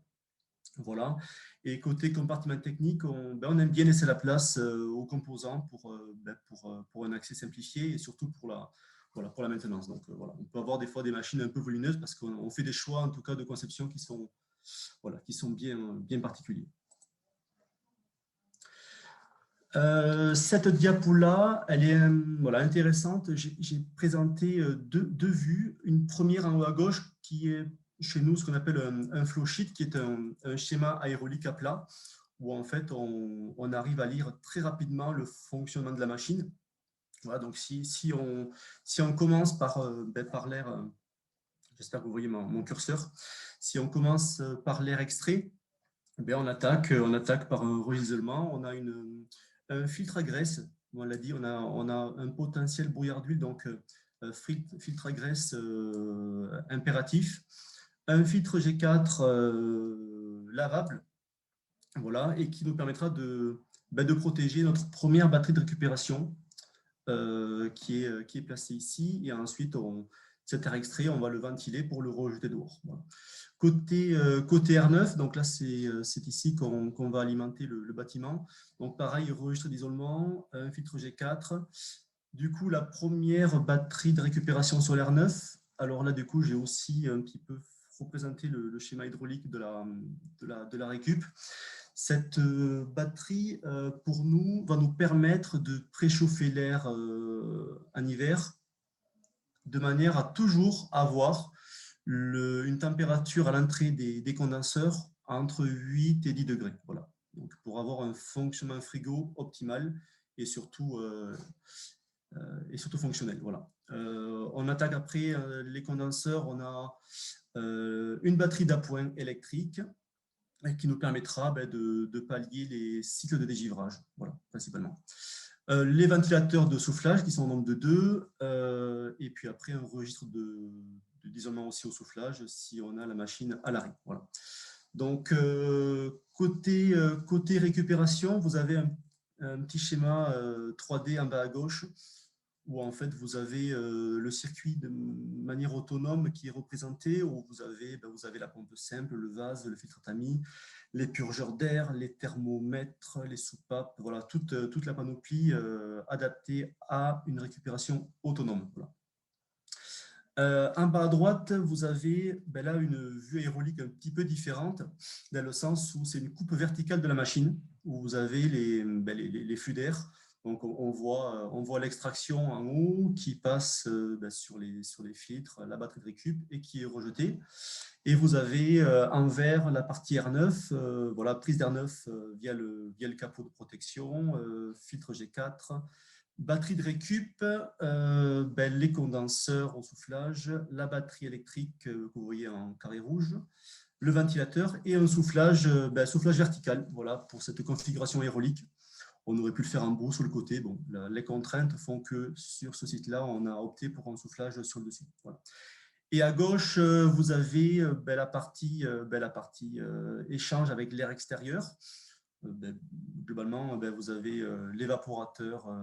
Voilà. Et côté compartiment technique, on aime bien laisser la place aux composants pour un accès simplifié et surtout pour la maintenance. Donc, voilà. On peut avoir des fois des machines un peu volumineuses parce qu'on fait des choix, en tout cas, de conception qui sont bien particuliers. Cette diapo-là, elle est intéressante. J'ai présenté deux vues. Une première en haut à gauche qui est chez nous ce qu'on appelle un flow sheet, qui est un schéma aérolique à plat, où en fait on arrive à lire très rapidement le fonctionnement de la machine. Voilà, donc si on commence par l'air, j'espère que vous voyez mon curseur, si on commence par l'air extrait, on attaque par un ruissellement. On a un filtre à graisse. On l'a dit, on a un potentiel brouillard d'huile, donc filtre à graisse impératif. Un filtre G4 lavable, voilà, et qui nous permettra de protéger notre première batterie de récupération qui est placée ici. Et ensuite, cet air extrait, on va le ventiler pour le rejeter dehors. Voilà. Côté R9, donc là, c'est ici qu'on va alimenter le bâtiment. Donc, pareil, registre d'isolement, un filtre G4. Du coup, la première batterie de récupération sur l'R9. Alors là, du coup, j'ai aussi un petit peu représenté le schéma hydraulique de la récup. Cette batterie, pour nous, va nous permettre de préchauffer l'air en hiver de manière à toujours avoir une température à l'entrée des condenseurs entre 8 et 10 degrés. Voilà. Donc, pour avoir un fonctionnement frigo optimal et surtout fonctionnel. Voilà. On attaque après les condenseurs. On a une batterie d'appoint électrique qui nous permettra de pallier les cycles de dégivrage, voilà, principalement. Les ventilateurs de soufflage qui sont au nombre de 2, et puis après un registre d'isolement aussi au soufflage si on a la machine à l'arrêt. Voilà. Donc, côté récupération, vous avez un petit schéma 3D en bas à gauche où en fait vous avez le circuit de manière autonome qui est représenté, où vous avez la pompe simple, le vase, le filtre tamis, les purgeurs d'air, les thermomètres, les soupapes, voilà, toute la panoplie adaptée à une récupération autonome. Voilà. En bas à droite, vous avez là une vue aérolique un petit peu différente, dans le sens où c'est une coupe verticale de la machine, où vous avez les flux d'air. Donc, on voit l'extraction en haut qui passe sur les filtres, la batterie de récup, et qui est rejetée. Et vous avez en vert la partie R9, voilà, prise d'R9 via le capot de protection, filtre G4, batterie de récup, les condenseurs au soufflage, la batterie électrique que vous voyez en carré rouge, le ventilateur et un soufflage vertical, voilà, pour cette configuration aérolique. On aurait pu le faire en bout sur le côté. Bon, les contraintes font que sur ce site-là, on a opté pour un soufflage sur le dessus. Voilà. Et à gauche, vous avez la partie échange avec l'air extérieur. Globalement, vous avez l'évaporateur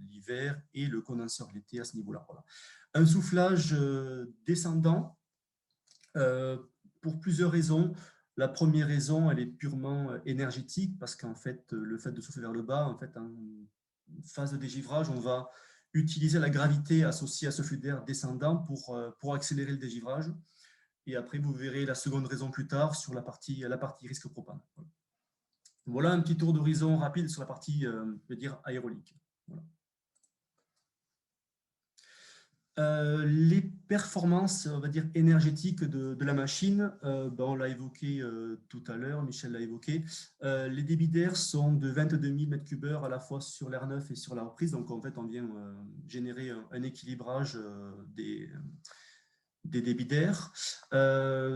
l'hiver et le condenseur l'été à ce niveau-là. Voilà. Un soufflage descendant pour plusieurs raisons. La première raison, elle est purement énergétique parce qu'en fait, le fait de souffler vers le bas, en fait, en phase de dégivrage, on va utiliser la gravité associée à ce flux d'air descendant pour accélérer le dégivrage. Et après, vous verrez la seconde raison plus tard sur la partie risque propane. Voilà un petit tour d'horizon rapide sur la partie, je veux dire, aérolique. Voilà. Les performances, on va dire, énergétiques de la machine, on l'a évoqué tout à l'heure, Michel l'a évoqué. Les débits d'air sont de 22 000 m3 à la fois sur l'R9 et sur la reprise. Donc, en fait, on vient générer un équilibrage des débits d'air.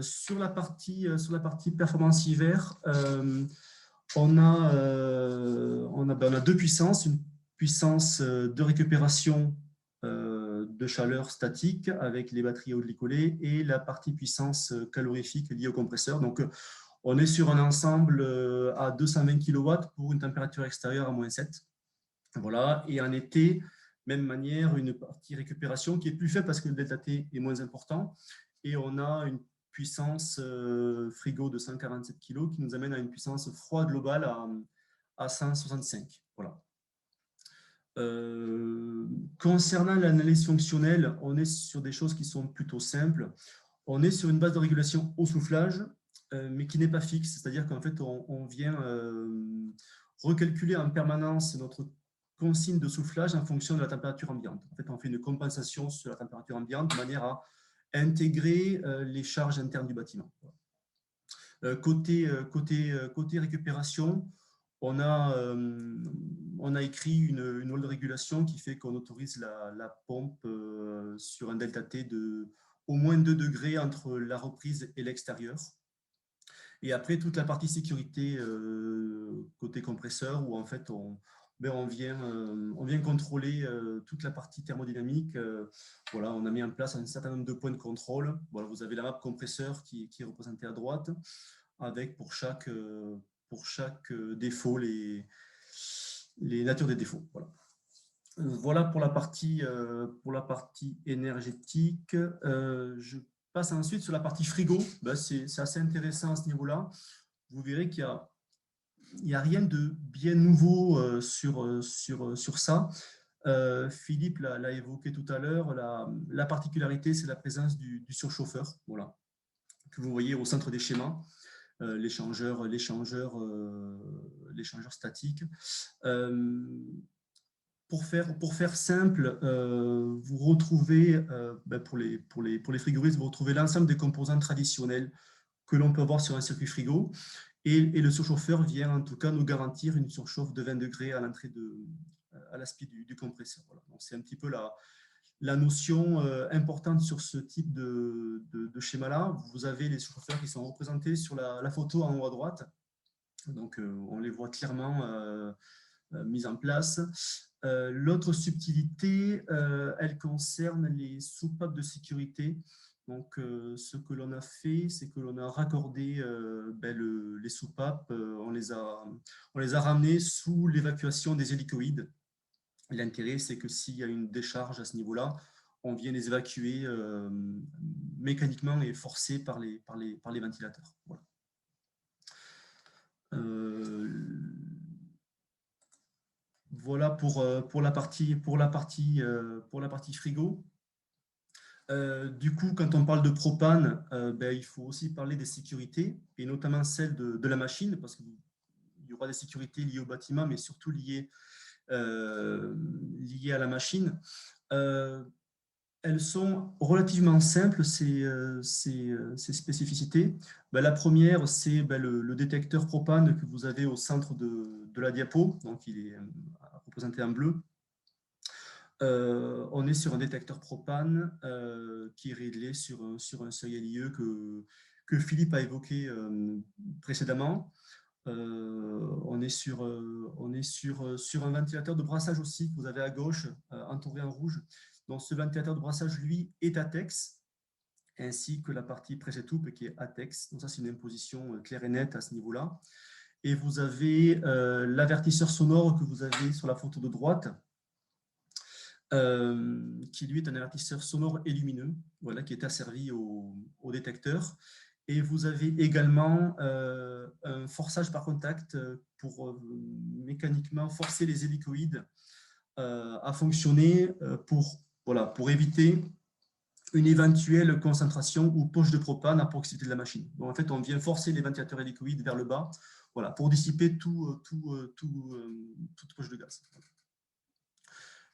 Sur la partie performance hiver, on a deux puissances. Une puissance de récupération de chaleur statique avec les batteries à eau glycolée et la partie puissance calorifique liée au compresseur. Donc, on est sur un ensemble à 220 kW pour une température extérieure à -7. Voilà. Et en été, même manière, une partie récupération qui est plus faible parce que le delta T est moins important. Et on a une puissance frigo de 147 kg qui nous amène à une puissance froid globale à 165. Voilà. Concernant l'analyse fonctionnelle, on est sur des choses qui sont plutôt simples. On est sur une base de régulation au soufflage, mais qui n'est pas fixe, c'est-à-dire qu'en fait, on vient recalculer en permanence notre consigne de soufflage en fonction de la température ambiante. En fait, on fait une compensation sur la température ambiante de manière à intégrer les charges internes du bâtiment. Côté récupération, on a écrit une loi de régulation qui fait qu'on autorise la pompe sur un delta T de au moins 2 degrés entre la reprise et l'extérieur. Et après, toute la partie sécurité côté compresseur, où en fait, on vient contrôler toute la partie thermodynamique. Voilà, on a mis en place un certain nombre de points de contrôle. Voilà, vous avez la map compresseur qui est représentée à droite, avec pour chaque défaut les natures des défauts. Voilà. Voilà pour la partie énergétique. Je passe ensuite sur la partie frigo. Ben, c'est assez intéressant à ce niveau-là. Vous verrez qu'il n'y a rien de bien nouveau sur ça. Philippe l'a évoqué tout à l'heure. La particularité, c'est la présence du surchauffeur, voilà, que vous voyez au centre des schémas. L'échangeur statique. Pour faire simple, vous retrouvez, pour les frigoristes, vous retrouvez l'ensemble des composants traditionnels que l'on peut avoir sur un circuit frigo. Et le surchauffeur vient en tout cas nous garantir une surchauffe de 20 degrés à l'entrée à l'aspect du compresseur. Voilà. Donc c'est un petit peu la notion importante sur ce type de schéma-là. Vous avez les surchauffeurs qui sont représentés sur la photo en haut à droite. Donc on les voit clairement mis en place. L'autre subtilité, elle concerne les soupapes de sécurité. Donc, ce que l'on a fait, c'est que l'on a raccordé les soupapes, on les a ramenées sous l'évacuation des hélicoïdes. L'intérêt, c'est que s'il y a une décharge à ce niveau-là, on vient les évacuer mécaniquement et forcés par les ventilateurs. Voilà. Voilà pour la partie frigo. Du coup, quand on parle de propane, il faut aussi parler des sécurités, et notamment celle de la machine, parce qu'il y aura des sécurités liées au bâtiment, mais surtout liées à la machine. Elles sont relativement simples, ces spécificités. La première, c'est le détecteur propane que vous avez au centre de la diapo. Donc, il est représenté en bleu. On est sur un détecteur propane qui est réglé sur un seuil LIE que Philippe a évoqué précédemment. On est sur un ventilateur de brassage aussi que vous avez à gauche, entouré en rouge. Donc, ce ventilateur de brassage, lui, est ATEX, ainsi que la partie presse-étoupe qui est ATEX. Donc, ça, c'est une imposition claire et nette à ce niveau-là. Et vous avez l'avertisseur sonore que vous avez sur la photo de droite, qui, lui, est un avertisseur sonore et lumineux, voilà, qui est asservi au détecteur. Et vous avez également un forçage par contact pour mécaniquement forcer les hélicoïdes à fonctionner pour éviter une éventuelle concentration ou poche de propane à proximité de la machine. Donc, en fait, on vient forcer les ventilateurs hélicoïdes vers le bas, voilà, pour dissiper toute poche de gaz.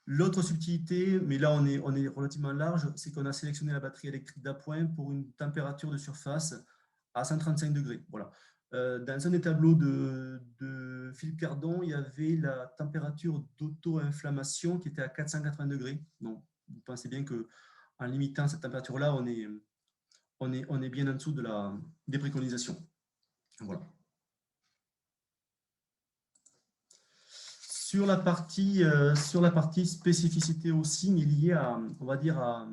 L'autre subtilité, mais là on est relativement large, c'est qu'on a sélectionné la batterie électrique d'appoint pour une température de surface à 135 degrés. Voilà. Dans un des tableaux de Philippe Cardon, il y avait la température d'auto-inflammation qui était à 480 degrés. Donc, vous pensez bien qu'en limitant cette température-là, on est bien en dessous des préconisations. Voilà. Sur la partie spécificité aussi, mais liée on va dire à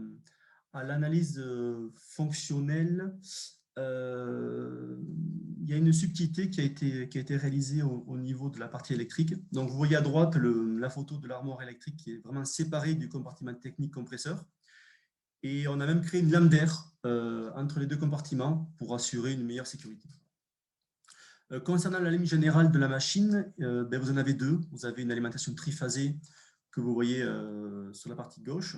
l'analyse fonctionnelle, il y a une subtilité qui a été réalisée au niveau de la partie électrique. Donc, vous voyez à droite la photo de l'armoire électrique qui est vraiment séparée du compartiment technique compresseur. Et on a même créé une lame d'air entre les deux compartiments pour assurer une meilleure sécurité. Concernant la ligne générale de la machine, vous en avez deux. Vous avez une alimentation triphasée que vous voyez sur la partie gauche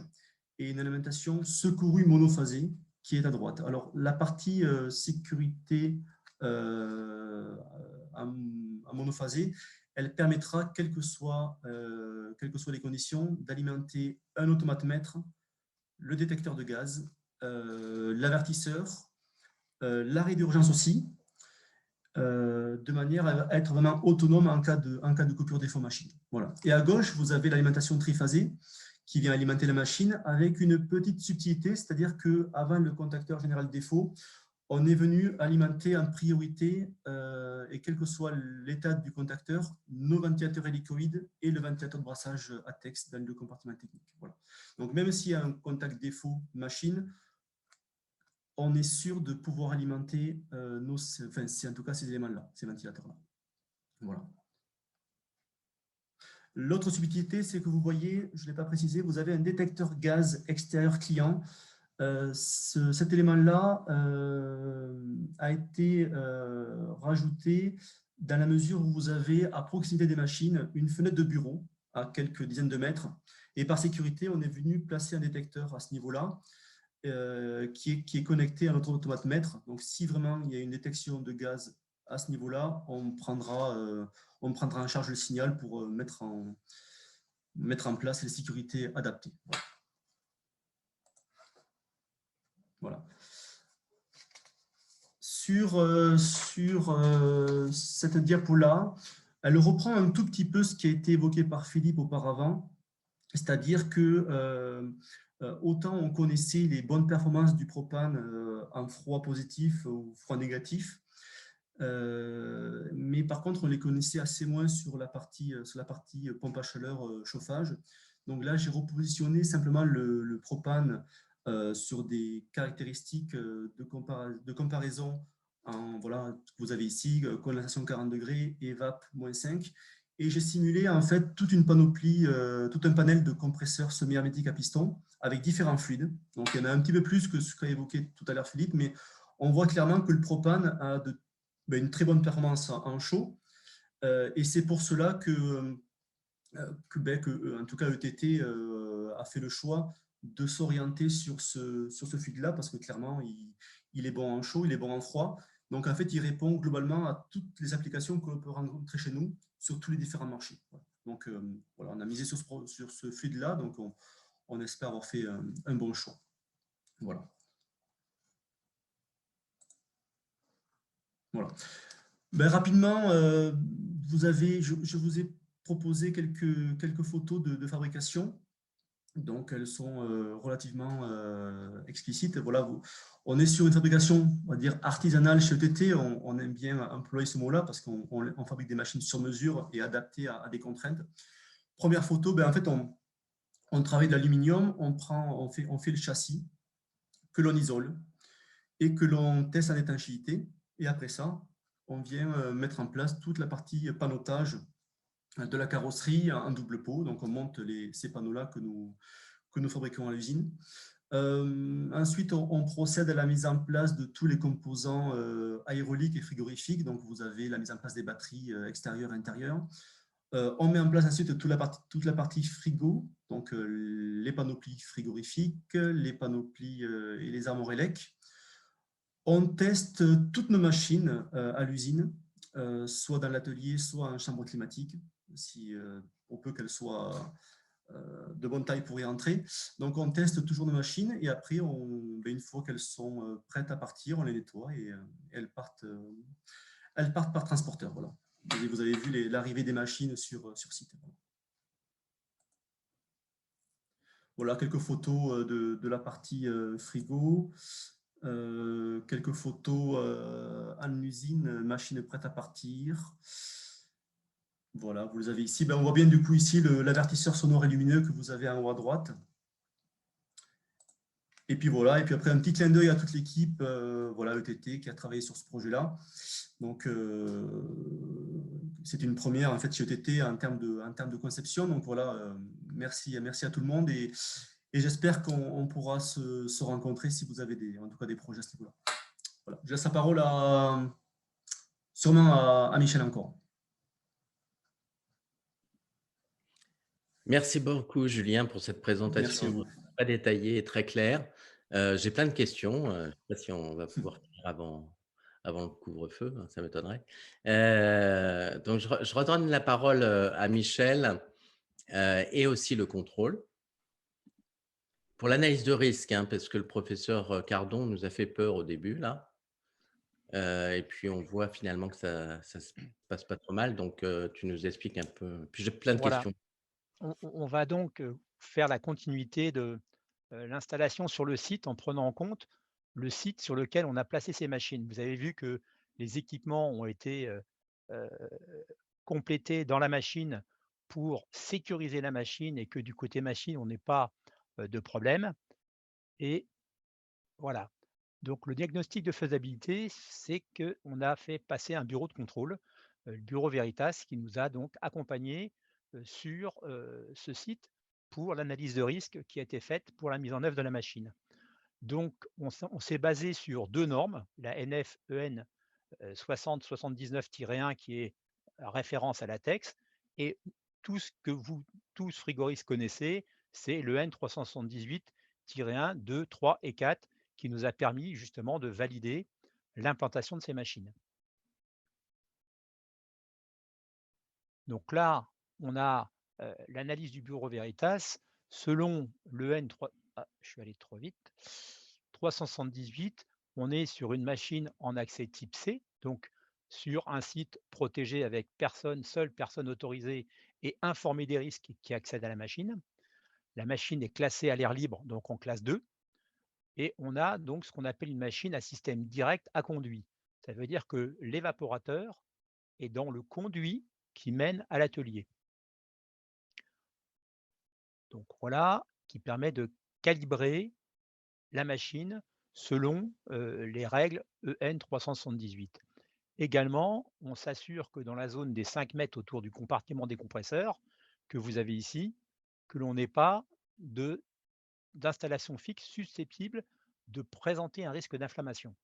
et une alimentation secourue monophasée qui est à droite. Alors, la partie sécurité en monophasée, elle permettra, quelles que soient les conditions, d'alimenter un automatemètre, le détecteur de gaz, l'avertisseur, l'arrêt d'urgence aussi, de manière à être vraiment autonome en cas de coupure des fonds machine. Voilà. Et à gauche, vous avez l'alimentation triphasée qui vient alimenter la machine avec une petite subtilité, c'est-à-dire qu'avant le contacteur général défaut, on est venu alimenter en priorité, et quel que soit l'état du contacteur, nos ventilateurs hélicoïdes et le ventilateur de brassage ATEX dans le compartiment technique. Voilà. Donc, même s'il y a un contact défaut machine, on est sûr de pouvoir alimenter en tout cas ces éléments-là, ces ventilateurs-là. Voilà. L'autre subtilité, c'est que vous voyez, je ne l'ai pas précisé, vous avez un détecteur gaz extérieur client. Cet élément-là a été rajouté dans la mesure où vous avez à proximité des machines une fenêtre de bureau à quelques dizaines de mètres. Et par sécurité, on est venu placer un détecteur à ce niveau-là qui est connecté à notre automatemètre. Donc, si vraiment il y a une détection de gaz à ce niveau-là, on prendra en charge le signal pour mettre en place les sécurités adaptées. Voilà. Sur cette diapo-là, elle reprend un tout petit peu ce qui a été évoqué par Philippe auparavant, c'est-à-dire que autant on connaissait les bonnes performances du propane en froid positif ou froid négatif, mais par contre on les connaissait assez moins sur la partie pompe à chaleur chauffage. Donc là j'ai repositionné simplement le propane sur des caractéristiques de comparaison voilà, que vous avez ici, condensation 40 degrés, EVAP -5. Et j'ai simulé en fait toute une panoplie, tout un panel de compresseurs semi-hermétiques à piston avec différents fluides. Donc il y en a un petit peu plus que ce qu'a évoqué tout à l'heure Philippe, mais on voit clairement que le propane a une très bonne performance en chaud. Et c'est pour cela que en tout cas ETT a fait le choix de s'orienter sur ce fluide-là parce que clairement, il est bon en chaud, il est bon en froid. Donc, en fait, il répond globalement à toutes les applications que l'on peut rencontrer chez nous sur tous les différents marchés. Donc, voilà, on a misé sur ce fluide-là, donc on espère avoir fait un bon choix. Voilà. Voilà. Rapidement, je vous ai proposé quelques photos de fabrication. Donc, elles sont relativement explicites. Voilà, on est sur une fabrication, on va dire, artisanale chez ETT. On aime bien employer ce mot-là parce qu'on fabrique des machines sur mesure et adaptées à des contraintes. Première photo, en fait, on travaille de l'aluminium, on fait le châssis que l'on isole et que l'on teste en étanchéité. Et après ça, on vient mettre en place toute la partie panotage de la carrosserie en double pot. Donc, on monte ces panneaux-là que nous fabriquons à l'usine. Ensuite, on procède à la mise en place de tous les composants aéroliques et frigorifiques. Donc, vous avez la mise en place des batteries extérieures et intérieures. On met en place ensuite toute la partie frigo, donc les panoplies frigorifiques, les panoplies et les armoires élec. On teste toutes nos machines à l'usine, soit dans l'atelier, soit en chambre climatique, si on peut qu'elles soient de bonne taille pour y entrer. Donc, on teste toujours nos machines et après, une fois qu'elles sont prêtes à partir, on les nettoie et elles partent par transporteur. Voilà. Et vous avez vu l'arrivée des machines sur site. Voilà quelques photos de la partie frigo. Quelques photos en usine, machine prête à partir. Voilà, vous les avez ici. On voit bien du coup ici l'avertisseur sonore et lumineux que vous avez en haut à droite. Et puis voilà, et puis après un petit clin d'œil à toute l'équipe, voilà, ETT qui a travaillé sur ce projet-là. Donc c'est une première en fait chez ETT en termes de conception. Donc voilà, merci à tout le monde. Et j'espère qu'on pourra se rencontrer si vous avez en tout cas des projets à ce niveau-là. Voilà. Je laisse la parole sûrement à Michel encore. Merci beaucoup, Julien, pour cette Merci à présentation vous. très détaillée et très claire. J'ai plein de questions. Je ne sais pas si on va pouvoir finir avant le couvre-feu, hein, ça m'étonnerait. Donc, je redonne la parole à Michel et aussi le contrôle. Pour l'analyse de risque, hein, parce que le professeur Cardon nous a fait peur au début, là. Et puis, on voit finalement que ça ne se passe pas trop mal. Donc, tu nous expliques un peu. Puis, j'ai plein de Voilà, questions. on va donc faire la continuité de l'installation sur le site en prenant en compte le site sur lequel on a placé ces machines. Vous avez vu que les équipements ont été complétés dans la machine pour sécuriser la machine et que du côté machine, on n'ait pas de problème. Et voilà. Donc le diagnostic de faisabilité, c'est qu'on a fait passer un bureau de contrôle, le bureau Veritas, qui nous a donc accompagnés sur ce site pour l'analyse de risque qui a été faite pour la mise en œuvre de la machine. Donc on s'est basé sur 2 normes, la NF-EN 6079-1 qui est référence à la TEX, et tout ce que vous tous frigoristes connaissez, c'est le N378-1, 2, 3 et 4 qui nous a permis justement de valider l'implantation de ces machines. Donc là, on a l'analyse du bureau Veritas selon le N3, je suis allé trop vite, 378, on est sur une machine en accès type C, donc sur un site protégé avec seule personne autorisée et informée des risques qui accède à la machine. La machine est classée à l'air libre, donc en classe 2, et on a donc ce qu'on appelle une machine à système direct à conduit. Ça veut dire que l'évaporateur est dans le conduit qui mène à l'atelier. Donc voilà, qui permet de calibrer la machine selon les règles EN 378. Également, on s'assure que dans la zone des 5 mètres autour du compartiment des compresseurs que vous avez ici, que l'on n'ait pas d'installation fixe susceptible de présenter un risque d'inflammation.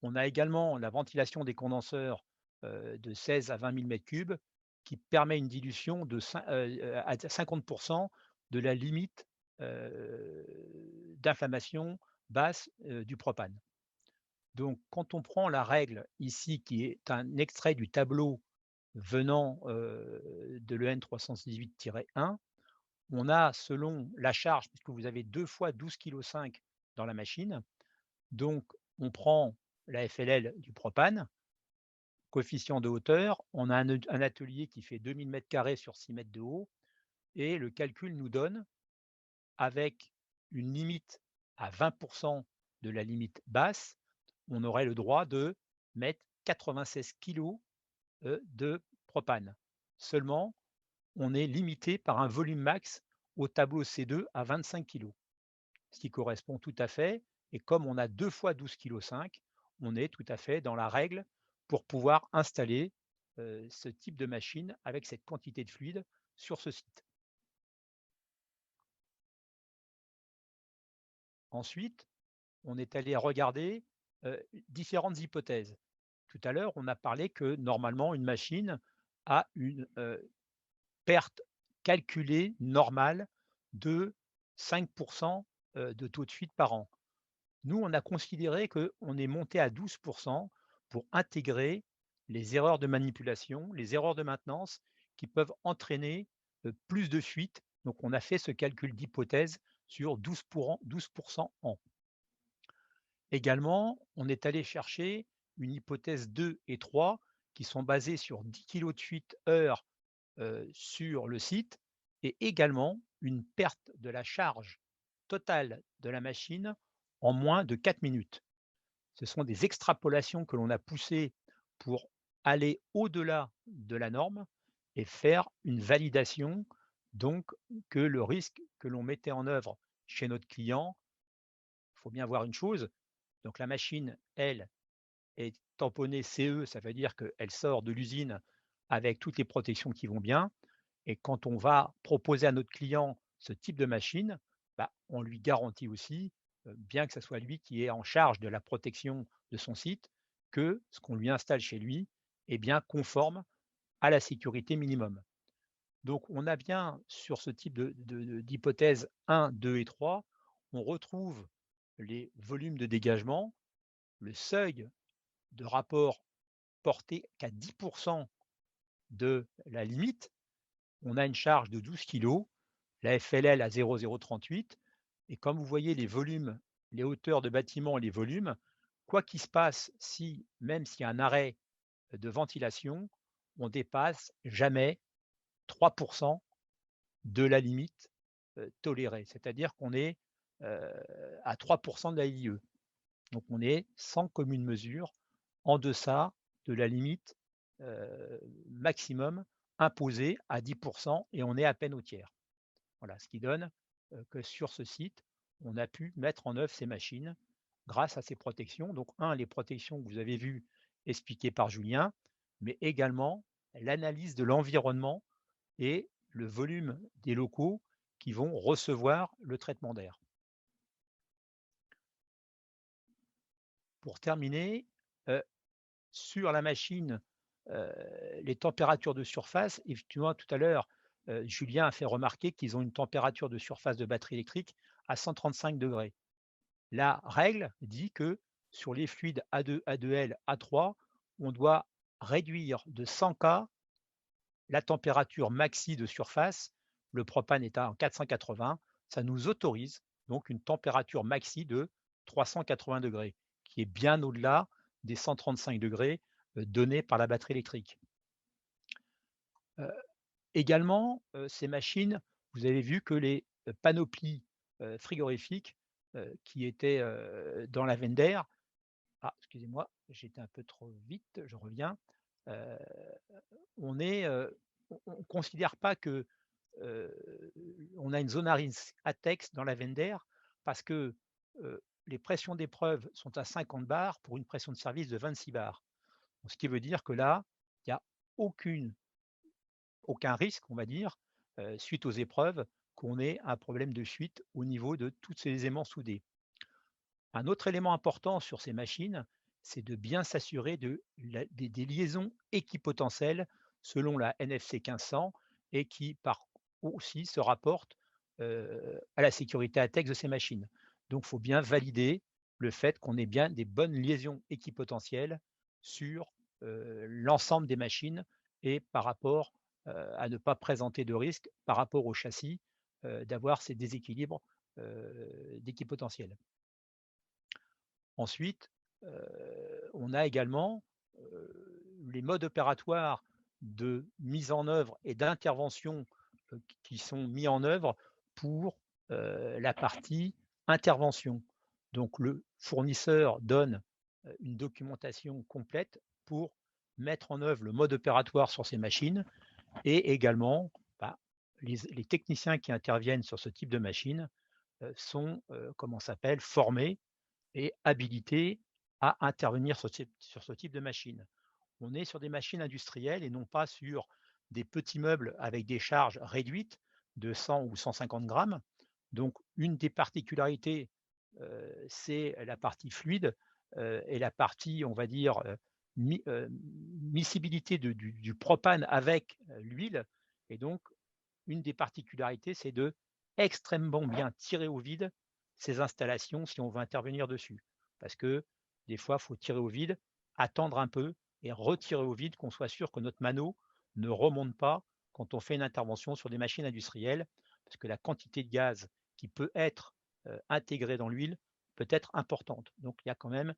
On a également la ventilation des condenseurs de 16 à 20 000 m3 qui permet une dilution à 50% de la limite d'inflammation basse du propane. Donc, quand on prend la règle ici, qui est un extrait du tableau venant de l'EN 318-1, on a, selon la charge, puisque vous avez 2 fois 12,5 kg dans la machine, donc on prend la FLL du propane, coefficient de hauteur, on a un atelier qui fait 2000 m² sur 6 mètres de haut, et le calcul nous donne, avec une limite à 20% de la limite basse, on aurait le droit de mettre 96 kg de propane. Seulement, on est limité par un volume max au tableau C2 à 25 kg, ce qui correspond tout à fait. Et comme on a 2 fois 12,5 kg, on est tout à fait dans la règle pour pouvoir installer ce type de machine avec cette quantité de fluide sur ce site. Ensuite, on est allé regarder différentes hypothèses. Tout à l'heure, on a parlé que normalement, une machine a une perte calculée normale de 5% de taux de fuite par an. Nous, on a considéré qu'on est monté à 12% pour intégrer les erreurs de manipulation, les erreurs de maintenance qui peuvent entraîner plus de fuite. Donc, on a fait ce calcul d'hypothèse sur 12% an. Également, on est allé chercher une hypothèse 2 et 3 qui sont basées sur 10 kg de fuite heure sur le site et également une perte de la charge totale de la machine en moins de 4 minutes. Ce sont des extrapolations que l'on a poussées pour aller au-delà de la norme et faire une validation, donc que le risque que l'on mettait en œuvre chez notre client, il faut bien voir une chose, donc la machine, elle, est tamponnée CE, ça veut dire qu'elle sort de l'usine avec toutes les protections qui vont bien. Et quand on va proposer à notre client ce type de machine, on lui garantit aussi, bien que ce soit lui qui est en charge de la protection de son site, que ce qu'on lui installe chez lui est bien conforme à la sécurité minimum. Donc on a bien sur ce type d'hypothèse 1, 2 et 3, on retrouve les volumes de dégagement, le seuil de rapport porté qu'à 10% de la limite. On a une charge de 12 kg, la FLL à 0,038, et comme vous voyez les volumes, les hauteurs de bâtiment et les volumes, quoi qu'il se passe, même s'il y a un arrêt de ventilation, on dépasse jamais 3% de la limite tolérée, c'est-à-dire qu'on est à 3% de la LIE. Donc on est sans commune mesure en deçà de la limite maximum imposée à 10% et on est à peine au tiers. Voilà, ce qui donne que sur ce site, on a pu mettre en œuvre ces machines grâce à ces protections. Donc, les protections que vous avez vues expliquées par Julien, mais également l'analyse de l'environnement et le volume des locaux qui vont recevoir le traitement d'air. Pour terminer, sur la machine, les températures de surface, effectivement, tout à l'heure, Julien a fait remarquer qu'ils ont une température de surface de batterie électrique à 135 degrés. La règle dit que sur les fluides A2, A2L, A3, on doit réduire de 100 K la température maxi de surface. Le propane est à 480. Ça nous autorise donc une température maxi de 380 degrés, qui est bien au-delà des 135 degrés donnés par la batterie électrique. Également, ces machines, vous avez vu que les panoplies frigorifiques qui étaient dans la veine d'air, excusez-moi, j'étais un peu trop vite, je reviens. On ne considère pas que on a une zone à risque ATEX dans la veine d'air parce que les pressions d'épreuve sont à 50 bars pour une pression de service de 26 bars. Ce qui veut dire que là, il n'y a aucun risque, on va dire, suite aux épreuves, qu'on ait un problème de fuite au niveau de tous ces aimants soudés. Un autre élément important sur ces machines, c'est de bien s'assurer des liaisons équipotentielles selon la NFC 1500 et qui aussi se rapportent à la sécurité ATEX de ces machines. Donc, il faut bien valider le fait qu'on ait bien des bonnes liaisons équipotentielles sur l'ensemble des machines et par rapport à ne pas présenter de risque par rapport au châssis d'avoir ces déséquilibres d'équipotentiel. Ensuite, on a également les modes opératoires de mise en œuvre et d'intervention qui sont mis en œuvre pour la partie intervention. Donc le fournisseur donne une documentation complète pour mettre en œuvre le mode opératoire sur ces machines et également les techniciens qui interviennent sur ce type de machine sont formés et habilités à intervenir sur ce type de machine. On est sur des machines industrielles et non pas sur des petits meubles avec des charges réduites de 100 ou 150 grammes. Donc, une des particularités, c'est la partie fluide et la partie, on va dire, miscibilité du propane avec l'huile. Et donc, une des particularités, c'est de extrêmement bien tirer au vide ces installations si on veut intervenir dessus. Parce que des fois, il faut tirer au vide, attendre un peu et retirer au vide, qu'on soit sûr que notre mano ne remonte pas quand on fait une intervention sur des machines industrielles, parce que la quantité de gaz qui peut être intégrée dans l'huile peut être importante. Donc il y a quand même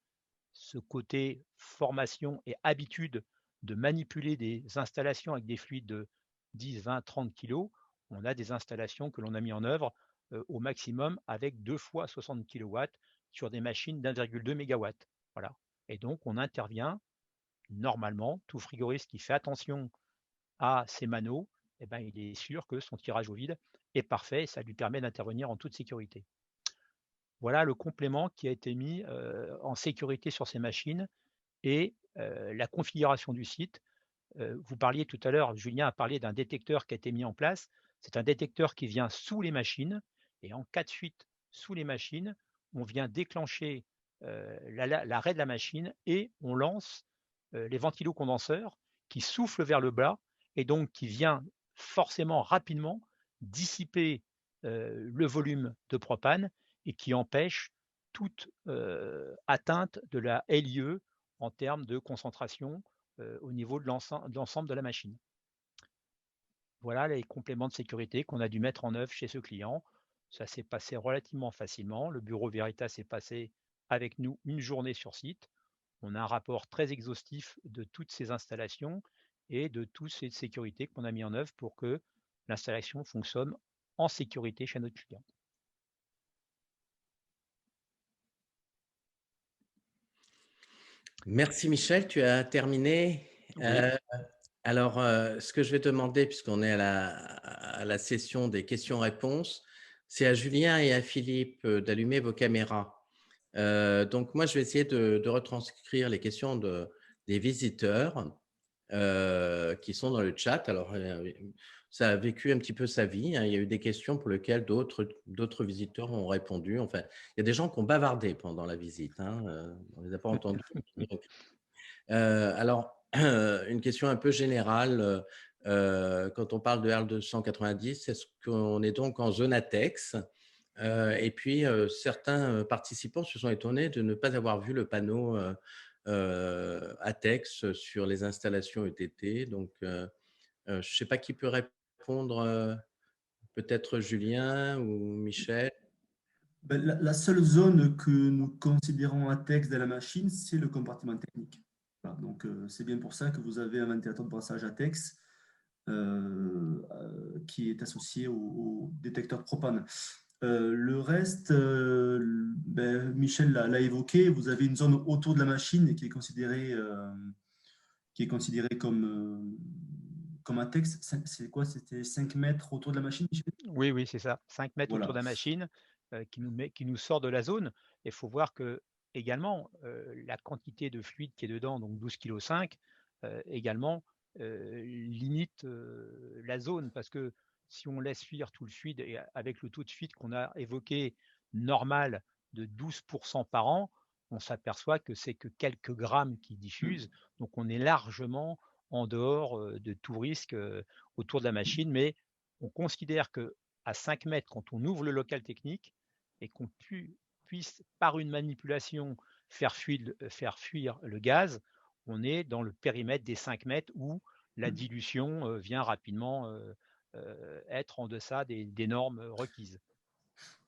ce côté formation et habitude de manipuler des installations avec des fluides de 10, 20, 30 kg. On a des installations que l'on a mis en œuvre au maximum avec 2 fois 60 kW sur des machines d'1,2 MW. Voilà. Et donc, on intervient normalement. Tout frigoriste qui fait attention à ses manos, il est sûr que son tirage au vide est parfait et ça lui permet d'intervenir en toute sécurité. Voilà le complément qui a été mis en sécurité sur ces machines et la configuration du site. Vous parliez tout à l'heure, Julien a parlé d'un détecteur qui a été mis en place. C'est un détecteur qui vient sous les machines, et en cas de fuite sous les machines, on vient déclencher l'arrêt de la machine et on lance les ventilocondenseurs qui soufflent vers le bas et donc qui vient forcément rapidement dissiper le volume de propane et qui empêche toute atteinte de la LIE en termes de concentration au niveau de l'ensemble de la machine. Voilà les compléments de sécurité qu'on a dû mettre en œuvre chez ce client. Ça s'est passé relativement facilement. Le bureau Veritas est passé avec nous une journée sur site. On a un rapport très exhaustif de toutes ces installations et de toutes ces sécurités qu'on a mis en œuvre pour que l'installation fonctionne en sécurité chez notre client. Merci Michel, tu as terminé. Oui. Alors, ce que je vais te demander, puisqu'on est à la session des questions-réponses, c'est à Julien et à Philippe d'allumer vos caméras. Donc, moi, je vais essayer de retranscrire les questions des visiteurs qui sont dans le chat. Alors, ça a vécu un petit peu sa vie, hein. Il y a eu des questions pour lesquelles d'autres visiteurs ont répondu. Enfin, il y a des gens qui ont bavardé pendant la visite, hein. On ne les a pas entendus. Alors, une question un peu générale. Quand on parle de R290, est-ce qu'on est donc en zone ATEX? Et puis, certains participants se sont étonnés de ne pas avoir vu le panneau ATEX sur les installations ETT. Donc, je ne sais pas qui peut répondre, peut-être Julien ou Michel. Ben, la seule zone que nous considérons ATEX de la machine, c'est le compartiment technique. Voilà, donc, c'est bien pour ça que vous avez un ventilateur de brassage ATEX qui est associé au détecteur propane. Le reste, ben, Michel l'a évoqué, vous avez une zone autour de la machine qui est considérée comme ATEX. C'est quoi? C'était 5 mètres autour de la machine, Michel? Oui, c'est ça. 5 mètres Voilà. autour de la machine qui nous sort de la zone. Il faut voir que également la quantité de fluide qui est dedans, donc 12,5 kg, également limite la zone parce que si on laisse fuir tout le fluide et avec le taux de fuite qu'on a évoqué normal de 12% par an, on s'aperçoit que c'est que quelques grammes qui diffusent. Donc on est largement en dehors de tout risque autour de la machine, mais on considère que à 5 mètres, quand on ouvre le local technique et qu'on puisse, par une manipulation, faire fuir le gaz, on est dans le périmètre des 5 mètres où la dilution vient rapidement être en deçà des normes requises.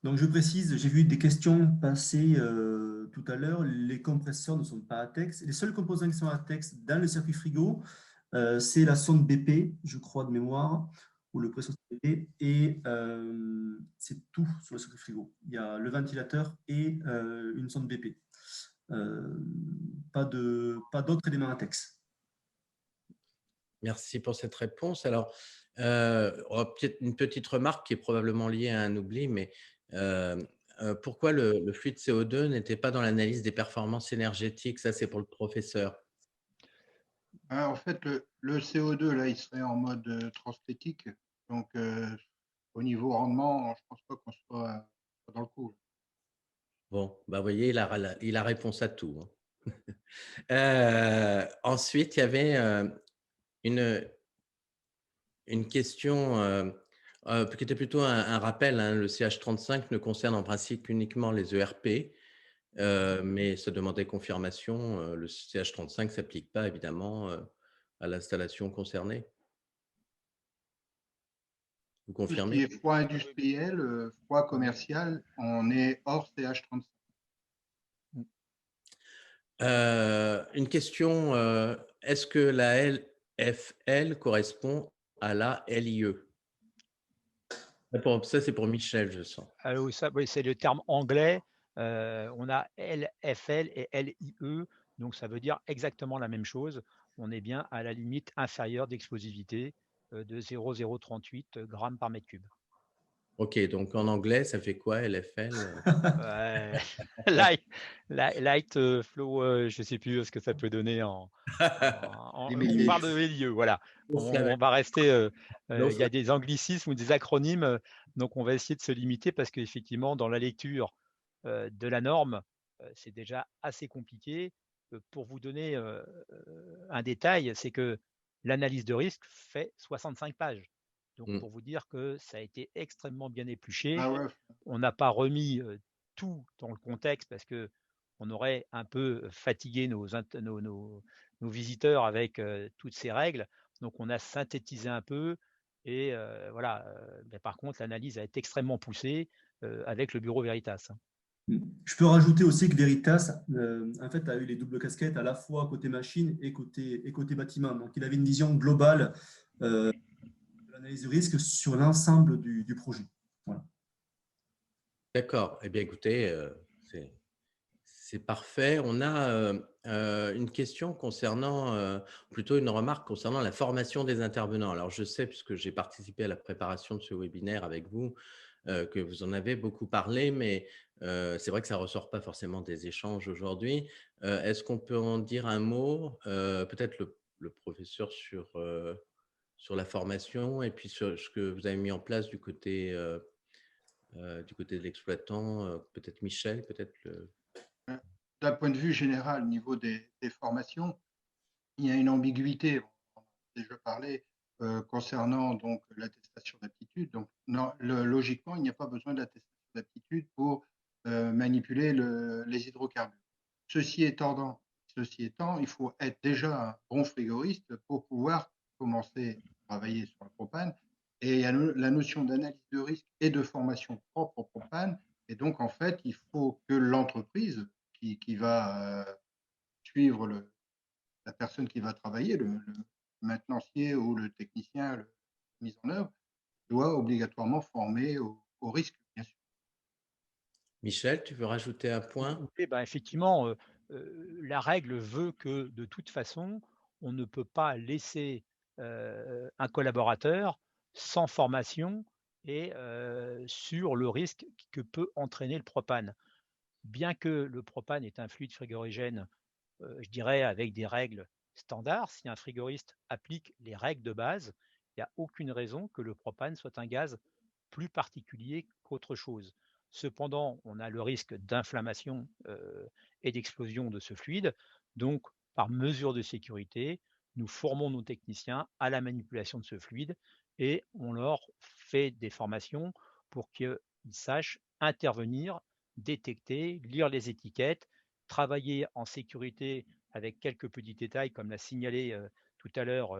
Donc, je précise, j'ai vu des questions passer tout à l'heure. Les compresseurs ne sont pas ATEX. Les seuls composants qui sont ATEX dans le circuit frigo, c'est la sonde BP, je crois de mémoire, ou le pression BP, et c'est tout sur le circuit frigo. Il y a le ventilateur et une sonde BP. Pas d'autres éléments ATEX. Merci pour cette réponse. Alors, peut-être une petite remarque qui est probablement liée à un oubli, mais pourquoi le fluide CO2 n'était pas dans l'analyse des performances énergétiques? Ça, c'est pour le professeur. En fait, le CO2, là, il serait en mode transtétique. Donc, au niveau rendement, je ne pense pas qu'on soit dans le coup. Bon, bah, vous voyez, il a réponse à tout, hein. Ensuite, il y avait une question qui était plutôt un rappel, hein. Le CH35 ne concerne en principe qu'uniquement les ERP, mais ça demandait confirmation. Le CH35 ne s'applique pas évidemment à l'installation concernée. Vous Tout ce qui confirmez? est froid industriel, froid commercial, on est hors CH35. Une question, est-ce que la LFL correspond à la LIE? Ça, c'est pour Michel, je sens. Alors, ça, oui, c'est le terme anglais. On a LFL et LIE, donc ça veut dire exactement la même chose. On est bien à la limite inférieure d'explosivité de 0,038 grammes par mètre cube. OK, donc en anglais, ça fait quoi LFL? Ouais, light, light, flow, je sais plus ce que ça peut donner Les on milieux. parle de milieu, voilà. Low On va rester, low il y a des anglicismes ou des acronymes, donc on va essayer de se limiter parce qu'effectivement dans la lecture, de la norme, c'est déjà assez compliqué. Pour vous donner, un détail, c'est que l'analyse de risque fait 65 pages. Donc mmh, pour vous dire que ça a été extrêmement bien épluché. Ah ouais, On n'a pas remis, tout dans le contexte parce qu'on aurait un peu fatigué nos visiteurs avec, toutes ces règles. Donc on a synthétisé un peu et voilà, mais par contre l'analyse a été extrêmement poussée, avec le bureau Veritas, hein. Je peux rajouter aussi que Veritas, en fait, a eu les doubles casquettes à la fois côté machine et côté bâtiment. Donc, il avait une vision globale de l'analyse de risque sur l'ensemble du projet. Voilà. d'accord. Eh bien, écoutez, c'est c'est parfait. On a, une question concernant, plutôt une remarque concernant la formation des intervenants. Alors je sais, puisque j'ai participé à la préparation de ce webinaire avec vous, que vous en avez beaucoup parlé, mais c'est vrai que ça ne ressort pas forcément des échanges aujourd'hui. Est-ce qu'on peut en dire un mot, peut-être le professeur sur la formation et puis sur ce que vous avez mis en place du côté de l'exploitant, peut-être Michel, peut-être le… d'un point de vue général, au niveau des formations, il y a une ambiguïté, on en a déjà parlé, concernant donc l'attestation d'aptitude. Donc, logiquement, il n'y a pas besoin d'attestation d'aptitude pour manipuler les hydrocarbures. Ceci étant, il faut être déjà un bon frigoriste pour pouvoir commencer à travailler sur le propane. Et il y a la notion d'analyse de risque et de formation propre au propane. Et donc, en fait, il faut que l'entreprise qui va suivre la personne qui va travailler, le maintenancier ou le technicien, le mise en œuvre, doit obligatoirement former au risque, bien sûr. Michel, tu veux rajouter un point? Oui, ben, effectivement, la règle veut que de toute façon, on ne peut pas laisser, un collaborateur sans formation et sur le risque que peut entraîner le propane. Bien que le propane est un fluide frigorigène, je dirais avec des règles standards, si un frigoriste applique les règles de base, il n'y a aucune raison que le propane soit un gaz plus particulier qu'autre chose. Cependant, on a le risque d'inflammation et d'explosion de ce fluide. Donc, par mesure de sécurité, nous formons nos techniciens à la manipulation de ce fluide et on leur fait des formations pour qu'ils sachent intervenir, détecter, lire les étiquettes, travailler en sécurité avec quelques petits détails, comme l'a signalé tout à l'heure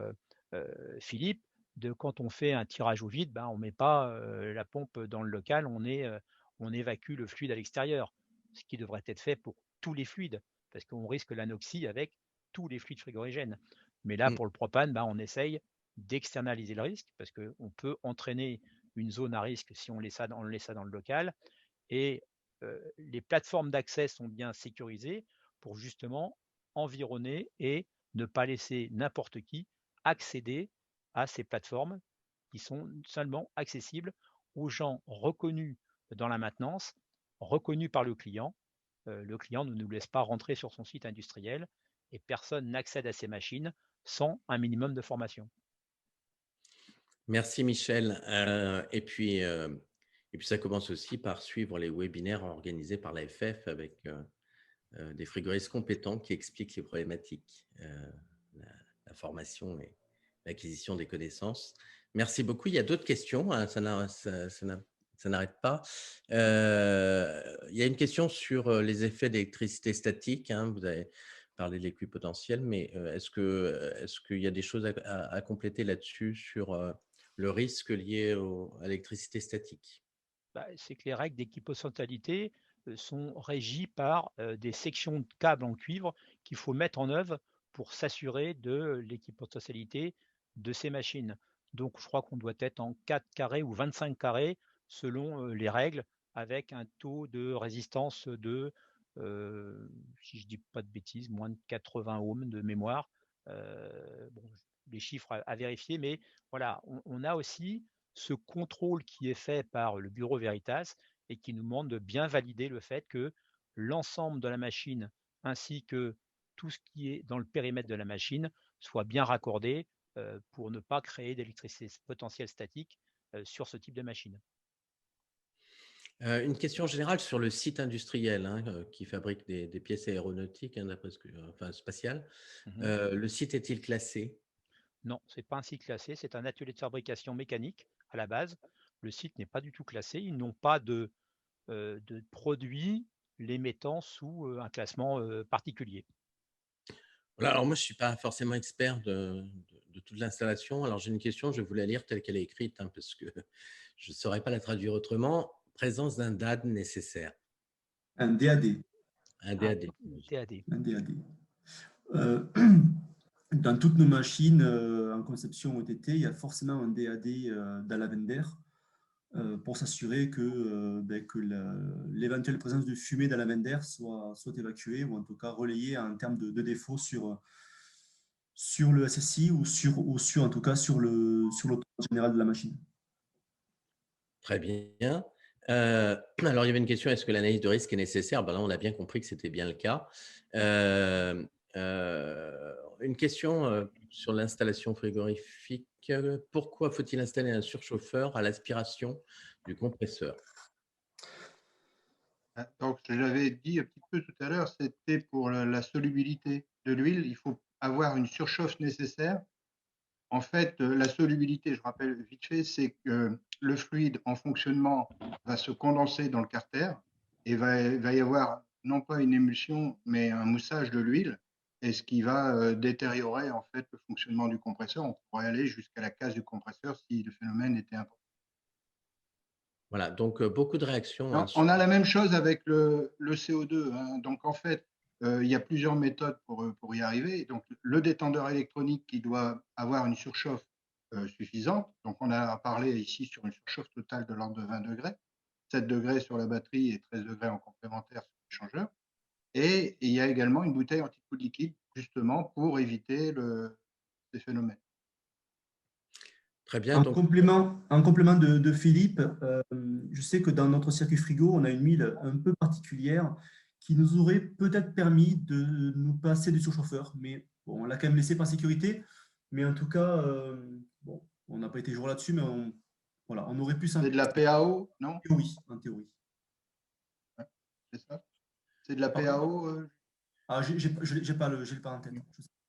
Philippe, de quand on fait un tirage au vide, ben, on ne met pas la pompe dans le local, on évacue le fluide à l'extérieur, ce qui devrait être fait pour tous les fluides, parce qu'on risque l'anoxie avec tous les fluides frigorigènes. Mais là, Mmh. pour le propane, ben, on essaye d'externaliser le risque, parce qu'on peut entraîner une zone à risque si on laisse ça dans le local. Et les plateformes d'accès sont bien sécurisées pour justement environner et ne pas laisser n'importe qui accéder à ces plateformes qui sont seulement accessibles aux gens reconnus dans la maintenance, reconnus par le client. Le client ne nous laisse pas rentrer sur son site industriel et personne n'accède à ces machines sans un minimum de formation. Merci Michel. Et puis ça commence aussi par suivre les webinaires organisés par l'AFF avec des frigoristes compétents qui expliquent les problématiques, la, la formation et l'acquisition des connaissances. Merci beaucoup. Il y a d'autres questions, hein, ça n'arrête pas. Il y a une question sur les effets d'électricité statique, hein. Vous avez parlé de l'équipotentiel, mais est-ce qu'il y a des choses à compléter là-dessus sur le risque lié à l'électricité statique? Bah, c'est que les règles d'équipotentialité sont régies par des sections de câbles en cuivre qu'il faut mettre en œuvre pour s'assurer de l'équipotentialité de ces machines. Donc je crois qu'on doit être en 4 carrés ou 25 carrés selon les règles, avec un taux de résistance de, si je dis pas de bêtises, moins de 80 ohms de mémoire. Bon, les chiffres à vérifier, mais voilà, on a aussi ce contrôle qui est fait par le bureau Veritas et qui nous demande de bien valider le fait que l'ensemble de la machine ainsi que tout ce qui est dans le périmètre de la machine soit bien raccordé pour ne pas créer d'électricité potentielle statique sur ce type de machine. Une question générale sur le site industriel hein, qui fabrique des pièces aéronautiques, hein, d'après enfin spatiales. Le site est-il classé? Non, ce n'est pas un site classé, c'est un atelier de fabrication mécanique à la base. Le site n'est pas du tout classé, ils n'ont pas de produits les mettant sous un classement particulier. Voilà, alors moi, je ne suis pas forcément expert de toute l'installation. Alors j'ai une question, je vais vous la lire telle qu'elle est écrite, hein, parce que je ne saurais pas la traduire autrement. Présence d'un DAD nécessaire. Un DAD. Un DAD. DAD. Un DAD. Dans toutes nos machines en conception OTT, il y a forcément un DAD dans la veine d'air pour s'assurer que l'éventuelle présence de fumée dans la veine d'air soit évacuée ou en tout cas relayée en termes de défaut sur le SSI ou sur en tout cas sur l'automate général de la machine. Très bien. Alors, il y avait une question, est-ce que l'analyse de risque est nécessaire? Ben là, on a bien compris que c'était bien le cas. Une question sur l'installation frigorifique. Pourquoi faut-il installer un surchauffeur à l'aspiration du compresseur? Donc, je l'avais dit un petit peu tout à l'heure, c'était pour la solubilité de l'huile. Il faut avoir une surchauffe nécessaire. En fait, la solubilité, je rappelle vite fait, c'est que le fluide en fonctionnement va se condenser dans le carter et va y avoir non pas une émulsion, mais un moussage de l'huile, et ce qui va détériorer en fait le fonctionnement du compresseur. On pourrait aller jusqu'à la casse du compresseur si le phénomène était important. Voilà, donc beaucoup de réactions. Non, on a la même chose avec le CO2. Hein. Donc, en fait, il y a plusieurs méthodes pour y arriver. Donc, le détendeur électronique qui doit avoir une surchauffe suffisante. Donc, on a parlé ici sur une surchauffe totale de l'ordre de 20 degrés, 7 degrés sur la batterie et 13 degrés en complémentaire sur l'échangeur. Et il y a également une bouteille anti-coup de liquide, justement, pour éviter ces phénomènes. Très bien. En complément de Philippe, je sais que dans notre circuit frigo, on a une huile un peu particulière qui nous aurait peut-être permis de nous passer du surchauffeur. Mais bon, on l'a quand même laissé par sécurité. Mais en tout cas, bon, on n'a pas été jour là-dessus, mais on aurait pu s'en... C'est de la PAO, non? Oui, en théorie. C'est ça? C'est de la PAO J'ai pas en tête.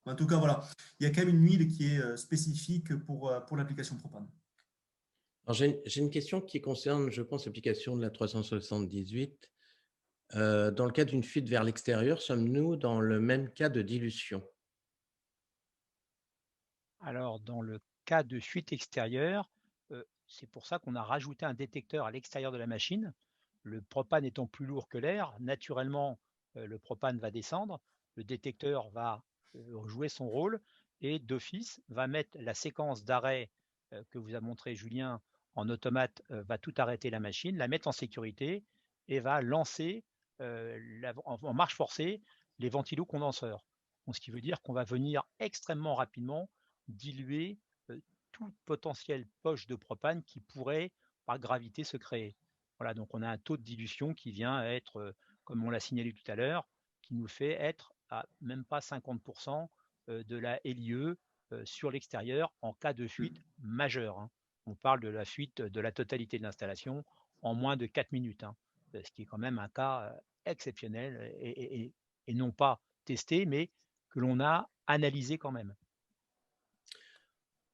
En tout cas, voilà. Il y a quand même une huile qui est spécifique pour l'application propane. J'ai une question qui concerne, je pense, l'application de la 378. Dans le cas d'une fuite vers l'extérieur, sommes-nous dans le même cas de dilution? Alors, dans le cas de fuite extérieure, c'est pour ça qu'on a rajouté un détecteur à l'extérieur de la machine. Le propane étant plus lourd que l'air, naturellement, le propane va descendre, le détecteur va jouer son rôle et d'office va mettre la séquence d'arrêt que vous a montré Julien en automate, va tout arrêter la machine, la mettre en sécurité et va lancer en marche forcée les ventilocondenseurs. Donc, ce qui veut dire qu'on va venir extrêmement rapidement diluer toute potentielle poche de propane qui pourrait par gravité se créer. Voilà, donc on a un taux de dilution qui vient être, comme on l'a signalé tout à l'heure, qui nous fait être à même pas 50% de la LIE sur l'extérieur en cas de fuite majeure. Hein. On parle de la fuite de la totalité de l'installation en moins de 4 minutes, hein, ce qui est quand même un cas exceptionnel et non pas testé, mais que l'on a analysé quand même.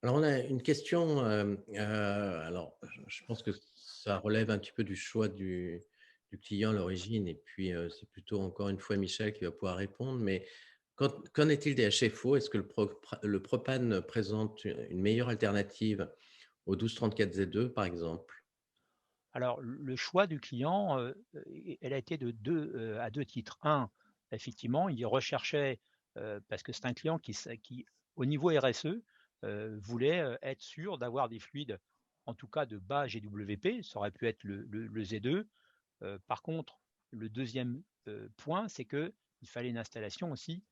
Alors, on a une question. Alors, je pense que ça relève un petit peu du choix du client à l'origine. Et puis, c'est plutôt encore une fois Michel qui va pouvoir répondre. Mais qu'en est-il des HFO? Est-ce que le propane présente une meilleure alternative au 1234Z2, par exemple? Alors, le choix du client, elle a été à deux titres. Un, effectivement, il recherchait, parce que c'est un client qui, au niveau RSE, voulait être sûr d'avoir des fluides, en tout cas de bas GWP, ça aurait pu être le Z2. Par contre, le deuxième point, c'est qu'il fallait une installation aussi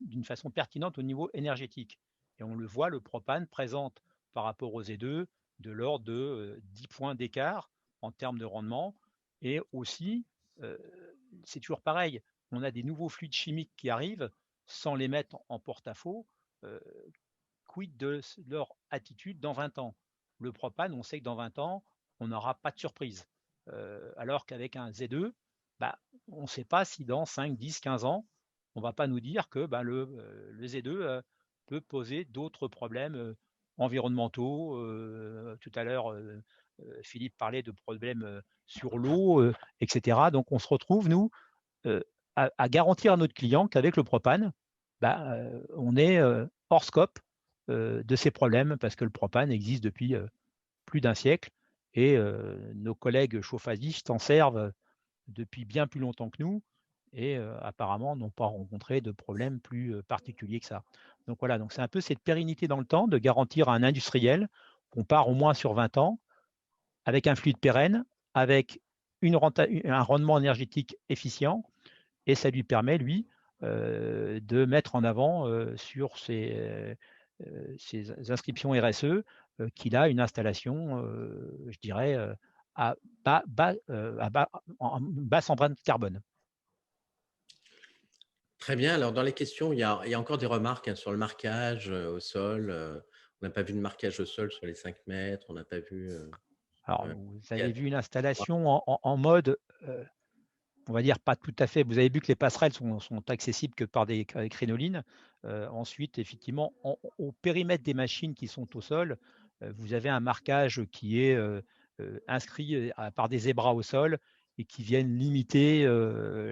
d'une façon pertinente au niveau énergétique. Et on le voit, le propane présente par rapport au Z2 de l'ordre de 10 points d'écart en termes de rendement. Et aussi, c'est toujours pareil, on a des nouveaux fluides chimiques qui arrivent sans les mettre en porte-à-faux. Quid de leur attitude dans 20 ans? Le propane, on sait que dans 20 ans, on n'aura pas de surprise. Alors qu'avec un Z2, bah, on ne sait pas si dans 5, 10, 15 ans, on ne va pas nous dire que bah, le Z2 peut poser d'autres problèmes environnementaux. Tout à l'heure, Philippe parlait de problèmes sur l'eau, etc. Donc on se retrouve, nous, à garantir à notre client qu'avec le propane, bah, on est hors scope de ces problèmes parce que le propane existe depuis plus d'un siècle et nos collègues chauffagistes s'en servent depuis bien plus longtemps que nous et apparemment n'ont pas rencontré de problème plus particulier que ça. Donc voilà, donc c'est un peu cette pérennité dans le temps de garantir à un industriel qu'on part au moins sur 20 ans avec un fluide pérenne, avec un rendement énergétique efficient et ça lui permet, lui, de mettre en avant sur ses inscriptions RSE qu'il a une installation, je dirais, à basse empreinte carbone. Très bien. Alors, dans les questions, il y a encore des remarques sur le marquage au sol. On n'a pas vu de marquage au sol sur les 5 mètres. On n'a pas vu… Alors, euh, vous il y a- avez vu une installation en mode, on va dire, pas tout à fait. Vous avez vu que les passerelles sont accessibles que par des crénolines. Ensuite, effectivement, au périmètre des machines qui sont au sol, vous avez un marquage qui est inscrit par des zébras au sol et qui viennent limiter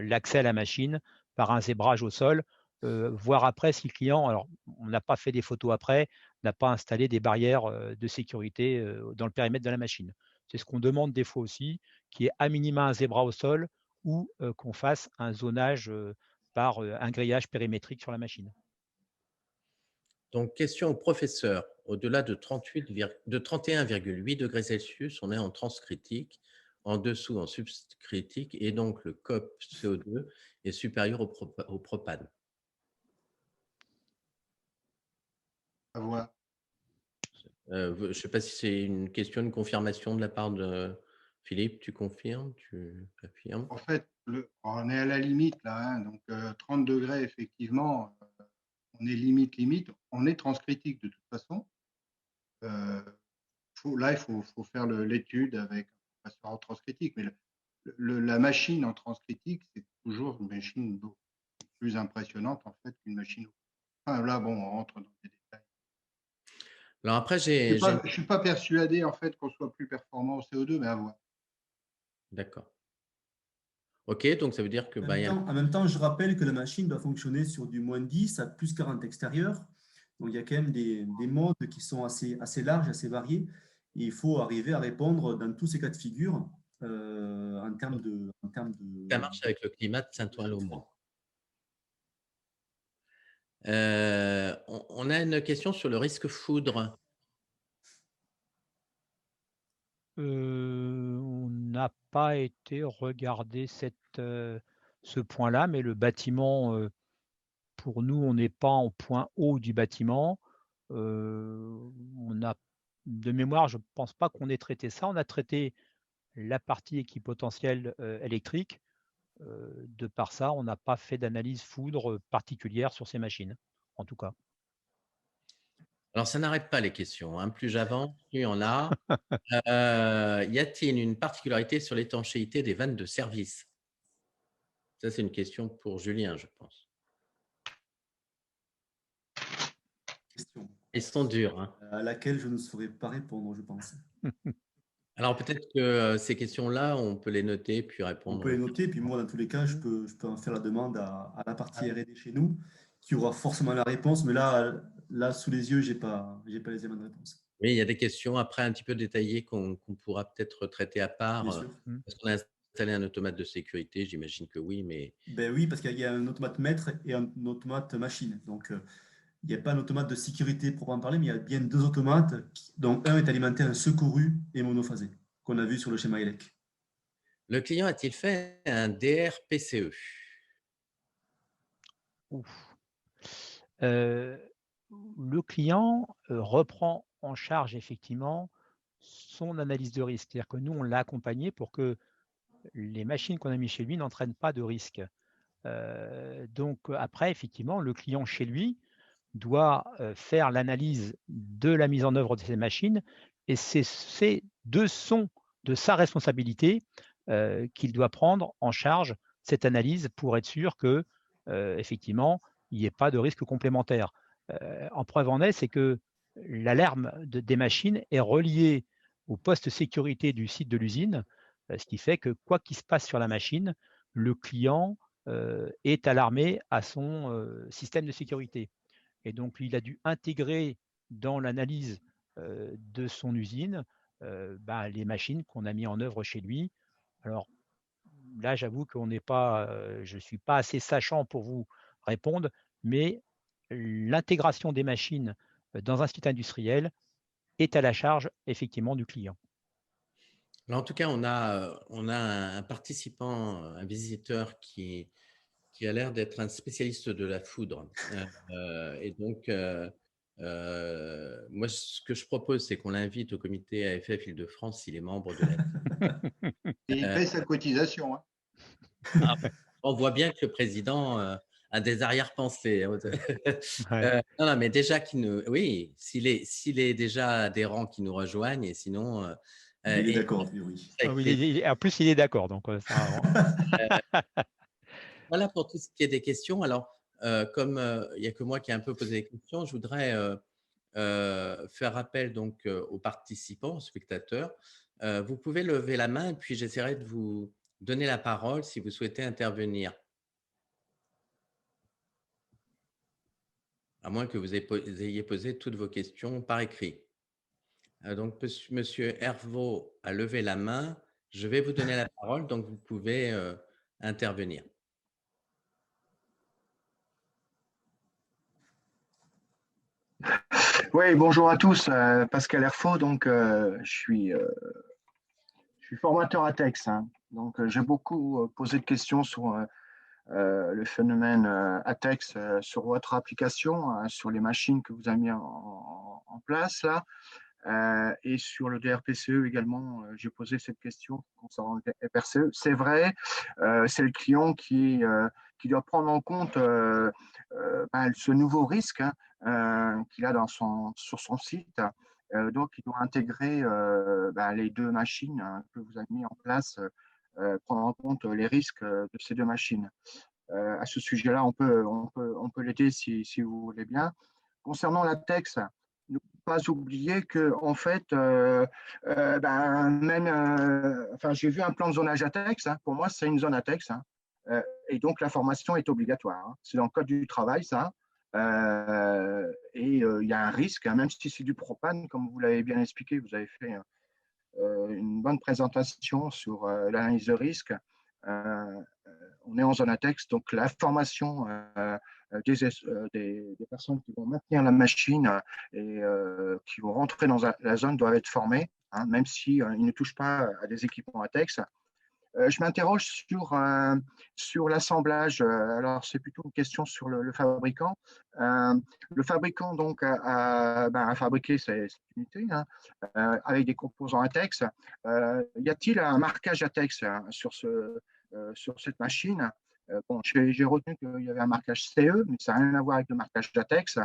l'accès à la machine par un zébrage au sol. Voir après si le client, alors on n'a pas fait des photos après, n'a pas installé des barrières de sécurité dans le périmètre de la machine. C'est ce qu'on demande des fois aussi, qui est à minima un zébra au sol ou qu'on fasse un zonage par un grillage périmétrique sur la machine. Donc, question au professeur. Au-delà de 31,8 degrés Celsius, on est en transcritique, en dessous en subcritique, et donc le COP CO2 est supérieur au propane. À voir. Je ne sais pas si c'est une question, une confirmation de la part de Philippe. Tu confirmes? Tu affirmes? En fait, on est à la limite là, hein, donc 30 degrés, effectivement, on est limite. On est transcritique de toute façon. Là, il faut faire l'étude avec un professeur en transcritique, mais la machine en transcritique, c'est toujours une machine beaucoup plus impressionnante en fait qu'une machine. Enfin, là, bon, on rentre dans des détails. Alors après, Je ne suis pas persuadé en fait qu'on soit plus performant au CO2, mais à voir. D'accord. Ok, donc ça veut dire que… En même temps, je rappelle que la machine doit fonctionner sur du -10 à +40 extérieur. Donc, il y a quand même des modes qui sont assez larges, assez variés. Et il faut arriver à répondre dans tous ces cas de figure en termes de… ça marche avec le climat de Saint-Ouen-l'Aumône. On a une question sur le risque foudre. On n'a pas été regarder ce point-là, mais le bâtiment, pour nous, on n'est pas en point haut du bâtiment. On a, de mémoire, je ne pense pas qu'on ait traité ça. On a traité la partie équipotentielle électrique. De par ça, on n'a pas fait d'analyse foudre particulière sur ces machines, en tout cas. Alors, ça n'arrête pas les questions, hein. Plus j'avance, plus il y en a. Y a-t-il une particularité sur l'étanchéité des vannes de service? Ça, c'est une question pour Julien, je pense. Question Ils sont durs, hein. à laquelle je ne saurais pas répondre, je pense. Alors, peut-être que ces questions-là, on peut les noter puis On répondre. peut les noter, puis moi, dans tous les cas, je peux en faire la demande à la partie R&D chez nous, qui aura forcément la réponse, mais là sous les yeux, j'ai pas les éléments de réponse. Oui, il y a des questions après un petit peu détaillées qu'on pourra peut-être traiter à part. Bien sûr. Parce qu'on a installé un automate de sécurité, j'imagine que oui, mais… Ben oui, parce qu'il y a un automate maître et un automate machine. Donc, il n'y a pas un automate de sécurité proprement parler, mais il y a bien deux automates, dont un est alimenté en secouru et monophasé, qu'on a vu sur le schéma ELEC. Le client a-t-il fait un DRPCE? Le client reprend en charge effectivement son analyse de risque. C'est-à-dire que nous, on l'a accompagné pour que les machines qu'on a mis chez lui n'entraînent pas de risque. Donc après, effectivement, le client chez lui doit faire l'analyse de la mise en œuvre de ces machines et c'est de sa responsabilité qu'il doit prendre en charge cette analyse pour être sûr que effectivement il n'y ait pas de risque complémentaire. En preuve en est, c'est que l'alarme des machines est reliée au poste sécurité du site de l'usine, ce qui fait que quoi qu'il se passe sur la machine, le client est alarmé à son système de sécurité. Et donc, il a dû intégrer dans l'analyse de son usine les machines qu'on a mis en œuvre chez lui. Alors là, j'avoue qu'on n'est pas, je ne suis pas assez sachant pour vous répondre, mais l'intégration des machines dans un site industriel est à la charge effectivement du client. Alors, en tout cas, on a un participant, un visiteur qui a l'air d'être un spécialiste de la foudre. Et donc, moi, ce que je propose, c'est qu'on l'invite au comité AFF Île-de-France s'il est membre de la… Et il paie sa cotisation. Hein. Ah, on voit bien que le président a des arrière-pensées. Ouais. Non, non, mais déjà, oui, s'il est déjà adhérent, qu'il nous rejoigne, et sinon… Il est et d'accord, oui. Ah oui, en plus, il est d'accord. Donc, ça, voilà pour tout ce qui est des questions. Alors, comme il n'y a que moi qui ai un peu posé des questions, je voudrais faire appel donc aux participants, aux spectateurs. Vous pouvez lever la main et puis j'essaierai de vous donner la parole si vous souhaitez intervenir. À moins que vous ayez posé toutes vos questions par écrit. Donc, Monsieur Hervaux a levé la main. Je vais vous donner la parole, donc vous pouvez intervenir. Oui, bonjour à tous. Pascal Herfaux, donc je suis formateur ATEX. Hein. Donc j'ai beaucoup posé de questions sur le phénomène ATEX sur votre application, sur les machines que vous avez mis en place là. Et sur le DRPCE également, j'ai posé cette question concernant le DRPCE. C'est vrai, c'est le client qui doit prendre en compte ce nouveau risque qu'il a sur son site. Donc, il doit intégrer les deux machines que vous avez mis en place, prendre en compte les risques de ces deux machines. À ce sujet-là, on peut l'aider si vous voulez bien. Concernant la TEX, ne pas oublier que en fait, j'ai vu un plan de zonage ATEX. Hein, pour moi, c'est une zone ATEX. Hein, et donc, la formation est obligatoire. Hein, c'est dans le code du travail, ça. Il y a un risque, hein, même si c'est du propane, comme vous l'avez bien expliqué, vous avez fait une bonne présentation sur l'analyse de risque. On est en zone ATEX, donc la formation des personnes qui vont maintenir la machine et qui vont rentrer dans la zone doivent être formées, hein, même s'ils ne touchent pas à des équipements ATEX. Je m'interroge sur l'assemblage. Alors, c'est plutôt une question sur le fabricant. Le fabricant, donc, a fabriqué cette unité hein, avec des composants ATEX. Y a-t-il un marquage ATEX hein, sur cette machine bon, j'ai retenu qu'il y avait un marquage CE, mais ça n'a rien à voir avec le marquage ATEX.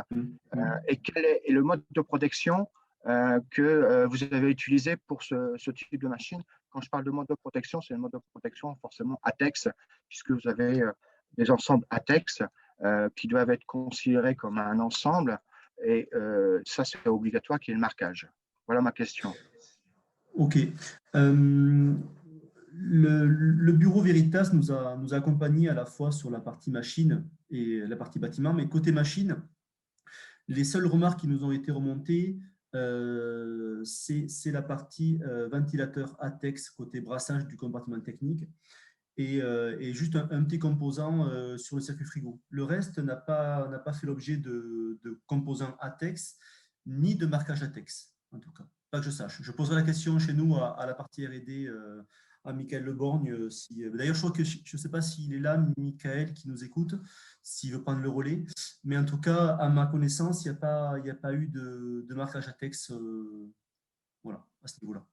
Et quel est le mode de protection que vous avez utilisé pour ce type de machine? Quand je parle de mode de protection, c'est le mode de protection forcément ATEX, puisque vous avez des ensembles ATEX qui doivent être considérés comme un ensemble. Et ça, c'est obligatoire qu'il y ait le marquage. Voilà ma question. OK. Le bureau Veritas nous a accompagnés à la fois sur la partie machine et la partie bâtiment, mais côté machine, les seules remarques qui nous ont été remontées, c'est la partie ventilateur ATEX côté brassage du compartiment technique et juste un petit composant sur le circuit frigo. Le reste n'a pas fait l'objet de composants ATEX ni de marquage ATEX, en tout cas. Pas que je sache. Je poserai la question chez nous à la partie R&D à Michael Leborgne. D'ailleurs, je crois que je ne sais pas s'il est là, Michael, qui nous écoute, s'il veut prendre le relais. Mais en tout cas, à ma connaissance, il n'y a pas eu de marquage ATEX Voilà, à ce niveau-là.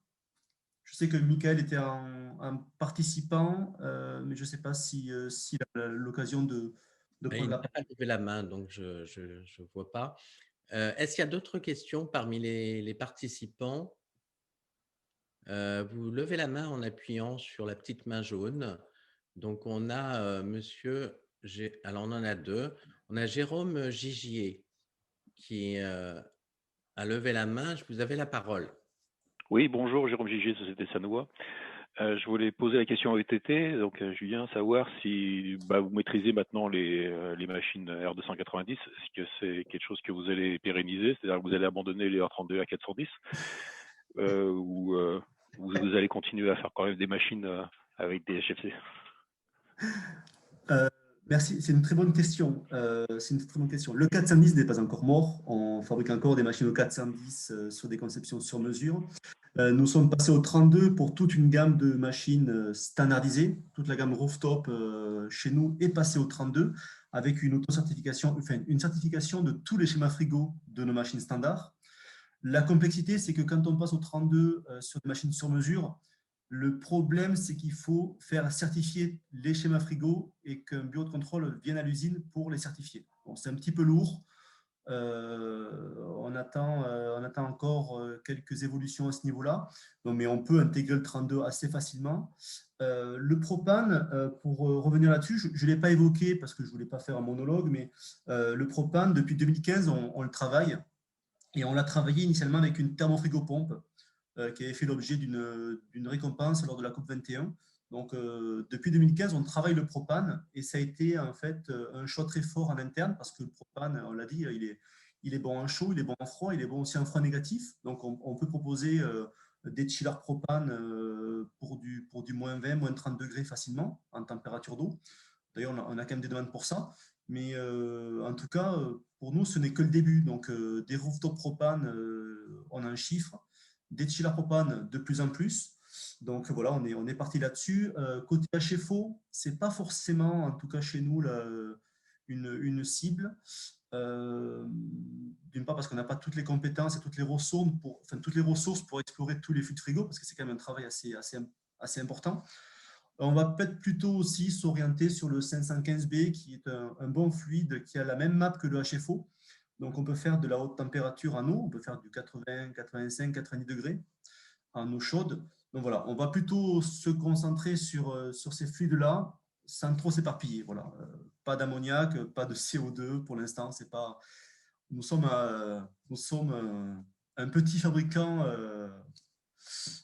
Je sais que Michael était un participant, mais je ne sais pas s'il a l'occasion de prendre Il la n'a parole. pas levé la main, donc je ne vois pas. Est-ce qu'il y a d'autres questions parmi les participants? Vous levez la main en appuyant sur la petite main jaune. Donc, on a monsieur, alors on en a deux. On a Jérôme Gigier qui a levé la main. Vous avez la parole. Oui, bonjour, Jérôme Gigier, Société Sanois. Je voulais poser la question à ETT, donc Julien, savoir si vous maîtrisez maintenant les machines R290, est-ce que c'est quelque chose que vous allez pérenniser, c'est-à-dire que vous allez abandonner les R32 à 410 ou vous allez continuer à faire quand même des machines avec des HFC? Merci, c'est une très bonne question. Le 410 n'est pas encore mort. On fabrique encore des machines au 410 sur des conceptions sur mesure. Nous sommes passés au 32 pour toute une gamme de machines standardisées. Toute la gamme rooftop chez nous est passée au 32 avec une auto-certification, enfin une certification de tous les schémas frigo de nos machines standards. La complexité, c'est que quand on passe au 32 sur des machines sur mesure, le problème, c'est qu'il faut faire certifier les schémas frigo et qu'un bureau de contrôle vienne à l'usine pour les certifier. Bon, c'est un petit peu lourd. On attend encore quelques évolutions à ce niveau-là, mais on peut intégrer le 32 assez facilement. Le propane, pour revenir là-dessus, je ne l'ai pas évoqué parce que je ne voulais pas faire un monologue, mais le propane, depuis 2015, on le travaille. Et on l'a travaillé initialement avec une thermofrigopompe qui avait fait l'objet d'une récompense lors de la COP 21. Donc, depuis 2015, on travaille le propane et ça a été en fait un choix très fort en interne parce que le propane, on l'a dit, il est bon en chaud, il est bon en froid, il est bon aussi en froid négatif. Donc, on peut proposer des chillers propane pour du moins 20, moins 30 degrés facilement en température d'eau. D'ailleurs, on a quand même des demandes pour ça. Mais en tout cas, pour nous, ce n'est que le début. Donc, des rooftop propane, on a un chiffre. Des chillers propane, de plus en plus. Donc, voilà, on est parti là-dessus. Côté HFO, ce n'est pas forcément, en tout cas chez nous, une cible. D'une part, parce qu'on n'a pas toutes les compétences et toutes les ressources pour explorer tous les flux de frigo, parce que c'est quand même un travail assez important. On va peut-être plutôt aussi s'orienter sur le 515B, qui est un bon fluide qui a la même map que le HFO. Donc, on peut faire de la haute température en eau, on peut faire du 80, 85, 90 degrés en eau chaude. Donc, voilà, on va plutôt se concentrer sur ces fluides-là sans trop s'éparpiller. Voilà. Pas d'ammoniac, pas de CO2 pour l'instant. Nous sommes un petit fabricant.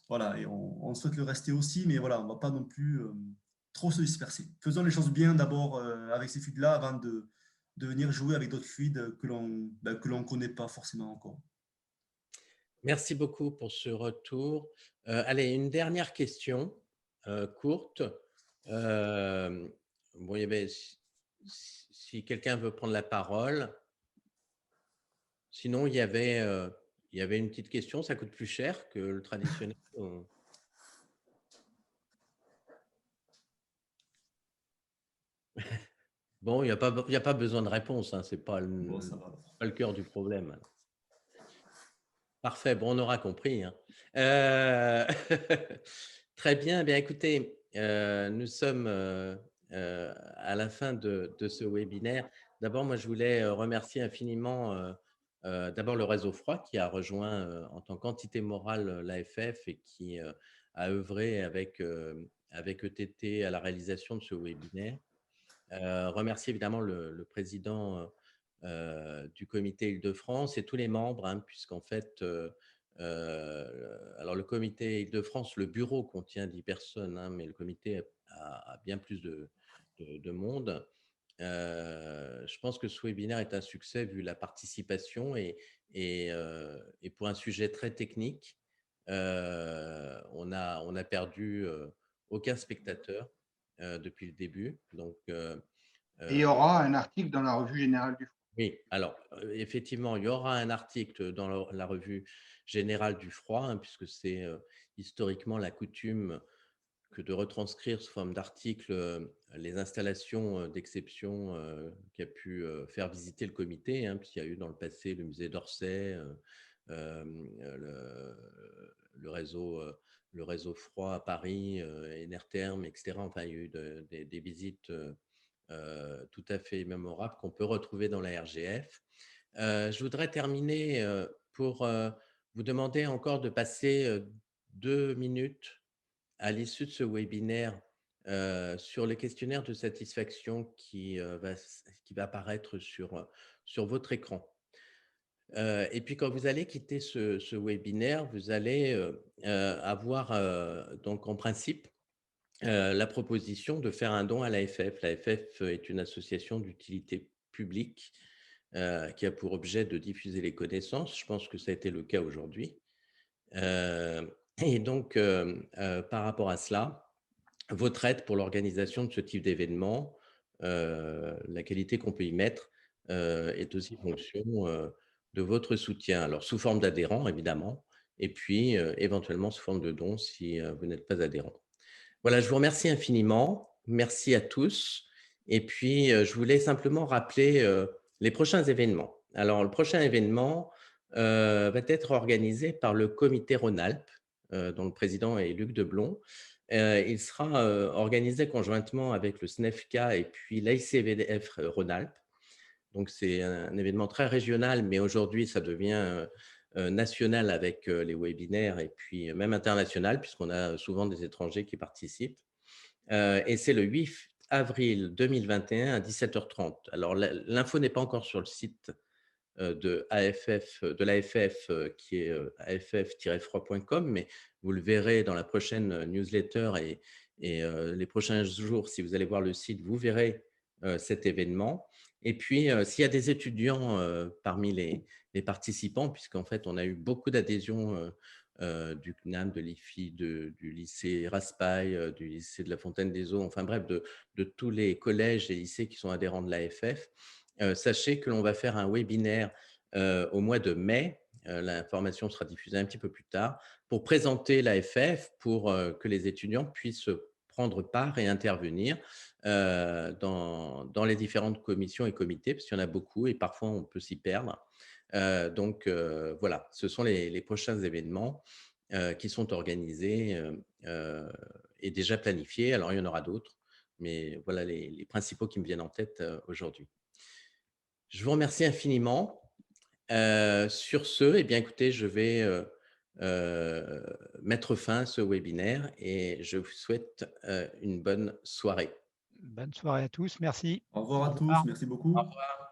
Voilà, et on souhaite le rester aussi, mais voilà, on ne va pas non plus trop se disperser. Faisons les choses bien d'abord avec ces fluides-là avant de venir jouer avec d'autres fluides que l'on ne connaît pas forcément encore. Merci beaucoup pour ce retour. Allez, une dernière question courte. Bon, si quelqu'un veut prendre la parole. Sinon, il y avait une petite question. Ça coûte plus cher que le traditionnel. Bon, il n'y a pas besoin de réponse. Hein, ce n'est pas le cœur du problème. Parfait, bon, on aura compris. Hein. Très bien, bien écoutez, nous sommes à la fin de ce webinaire. D'abord, moi, je voulais remercier infiniment d'abord le réseau Froid qui a rejoint en tant qu'entité morale l'AFF et qui a œuvré avec ETT à la réalisation de ce webinaire. Remercier évidemment le président du comité Île-de-France et tous les membres, hein, puisqu'en fait, alors le comité Île-de-France, le bureau contient 10 personnes, hein, mais le comité a bien plus de monde. Je pense que ce webinaire est un succès vu la participation et pour un sujet très technique, on a perdu aucun spectateur depuis le début. Donc, Et il y aura un article dans la revue générale du Froid. oui, alors effectivement, il y aura un article dans la revue générale du Froid, hein, puisque c'est historiquement la coutume que de retranscrire sous forme d'article les installations d'exception qu'a pu faire visiter le comité, hein, puisqu'il y a eu dans le passé le musée d'Orsay, le réseau froid à Paris, Enertherm, etc. Enfin, il y a eu des visites tout à fait mémorables qu'on peut retrouver dans la RGF. Je voudrais terminer pour vous demander encore de passer 2 minutes à l'issue de ce webinaire sur le questionnaire de satisfaction qui va apparaître sur votre écran. Et puis, quand vous allez quitter ce webinaire, vous allez avoir donc en principe la proposition de faire un don à l'AFF. L'AFF est une association d'utilité publique qui a pour objet de diffuser les connaissances. Je pense que ça a été le cas aujourd'hui. Et donc, par rapport à cela, votre aide pour l'organisation de ce type d'événement, la qualité qu'on peut y mettre est aussi fonction de votre soutien. Alors, sous forme d'adhérent, évidemment, et puis éventuellement sous forme de don si vous n'êtes pas adhérent. Voilà, je vous remercie infiniment. Merci à tous. Et puis, je voulais simplement rappeler les prochains événements. Alors, le prochain événement va être organisé par le comité Rhône-Alpes, dont le président est Luc Deblon. Il sera organisé conjointement avec le SNEFCA et puis l'ICVDF Rhône-Alpes. Donc, c'est un événement très régional, mais aujourd'hui, ça devient national avec les webinaires et puis même international, puisqu'on a souvent des étrangers qui participent. Et c'est le 8 avril 2021 à 17h30. Alors, l'info n'est pas encore sur le site de l'AFF qui est aff-froid.com, mais vous le verrez dans la prochaine newsletter et les prochains jours, si vous allez voir le site, vous verrez cet événement. Et puis, s'il y a des étudiants parmi les participants, puisqu'en fait, on a eu beaucoup d'adhésions du CNAM, de l'IFI, du lycée Raspail, du lycée de la Fontaine des Eaux, enfin bref, de tous les collèges et lycées qui sont adhérents de l'AFF. Sachez que l'on va faire un webinaire au mois de mai. L'information sera diffusée un petit peu plus tard pour présenter l'AFF, pour que les étudiants puissent prendre part et intervenir dans les différentes commissions et comités, parce qu'il y en a beaucoup et parfois on peut s'y perdre. Donc voilà, ce sont les prochains événements qui sont organisés et déjà planifiés. Alors il y en aura d'autres, mais voilà les principaux qui me viennent en tête aujourd'hui. Je vous remercie infiniment. Sur ce, eh bien, écoutez, je vais mettre fin à ce webinaire et je vous souhaite une bonne soirée. Bonne soirée à tous, merci. Au revoir Au à revoir. tous, merci beaucoup. Au revoir.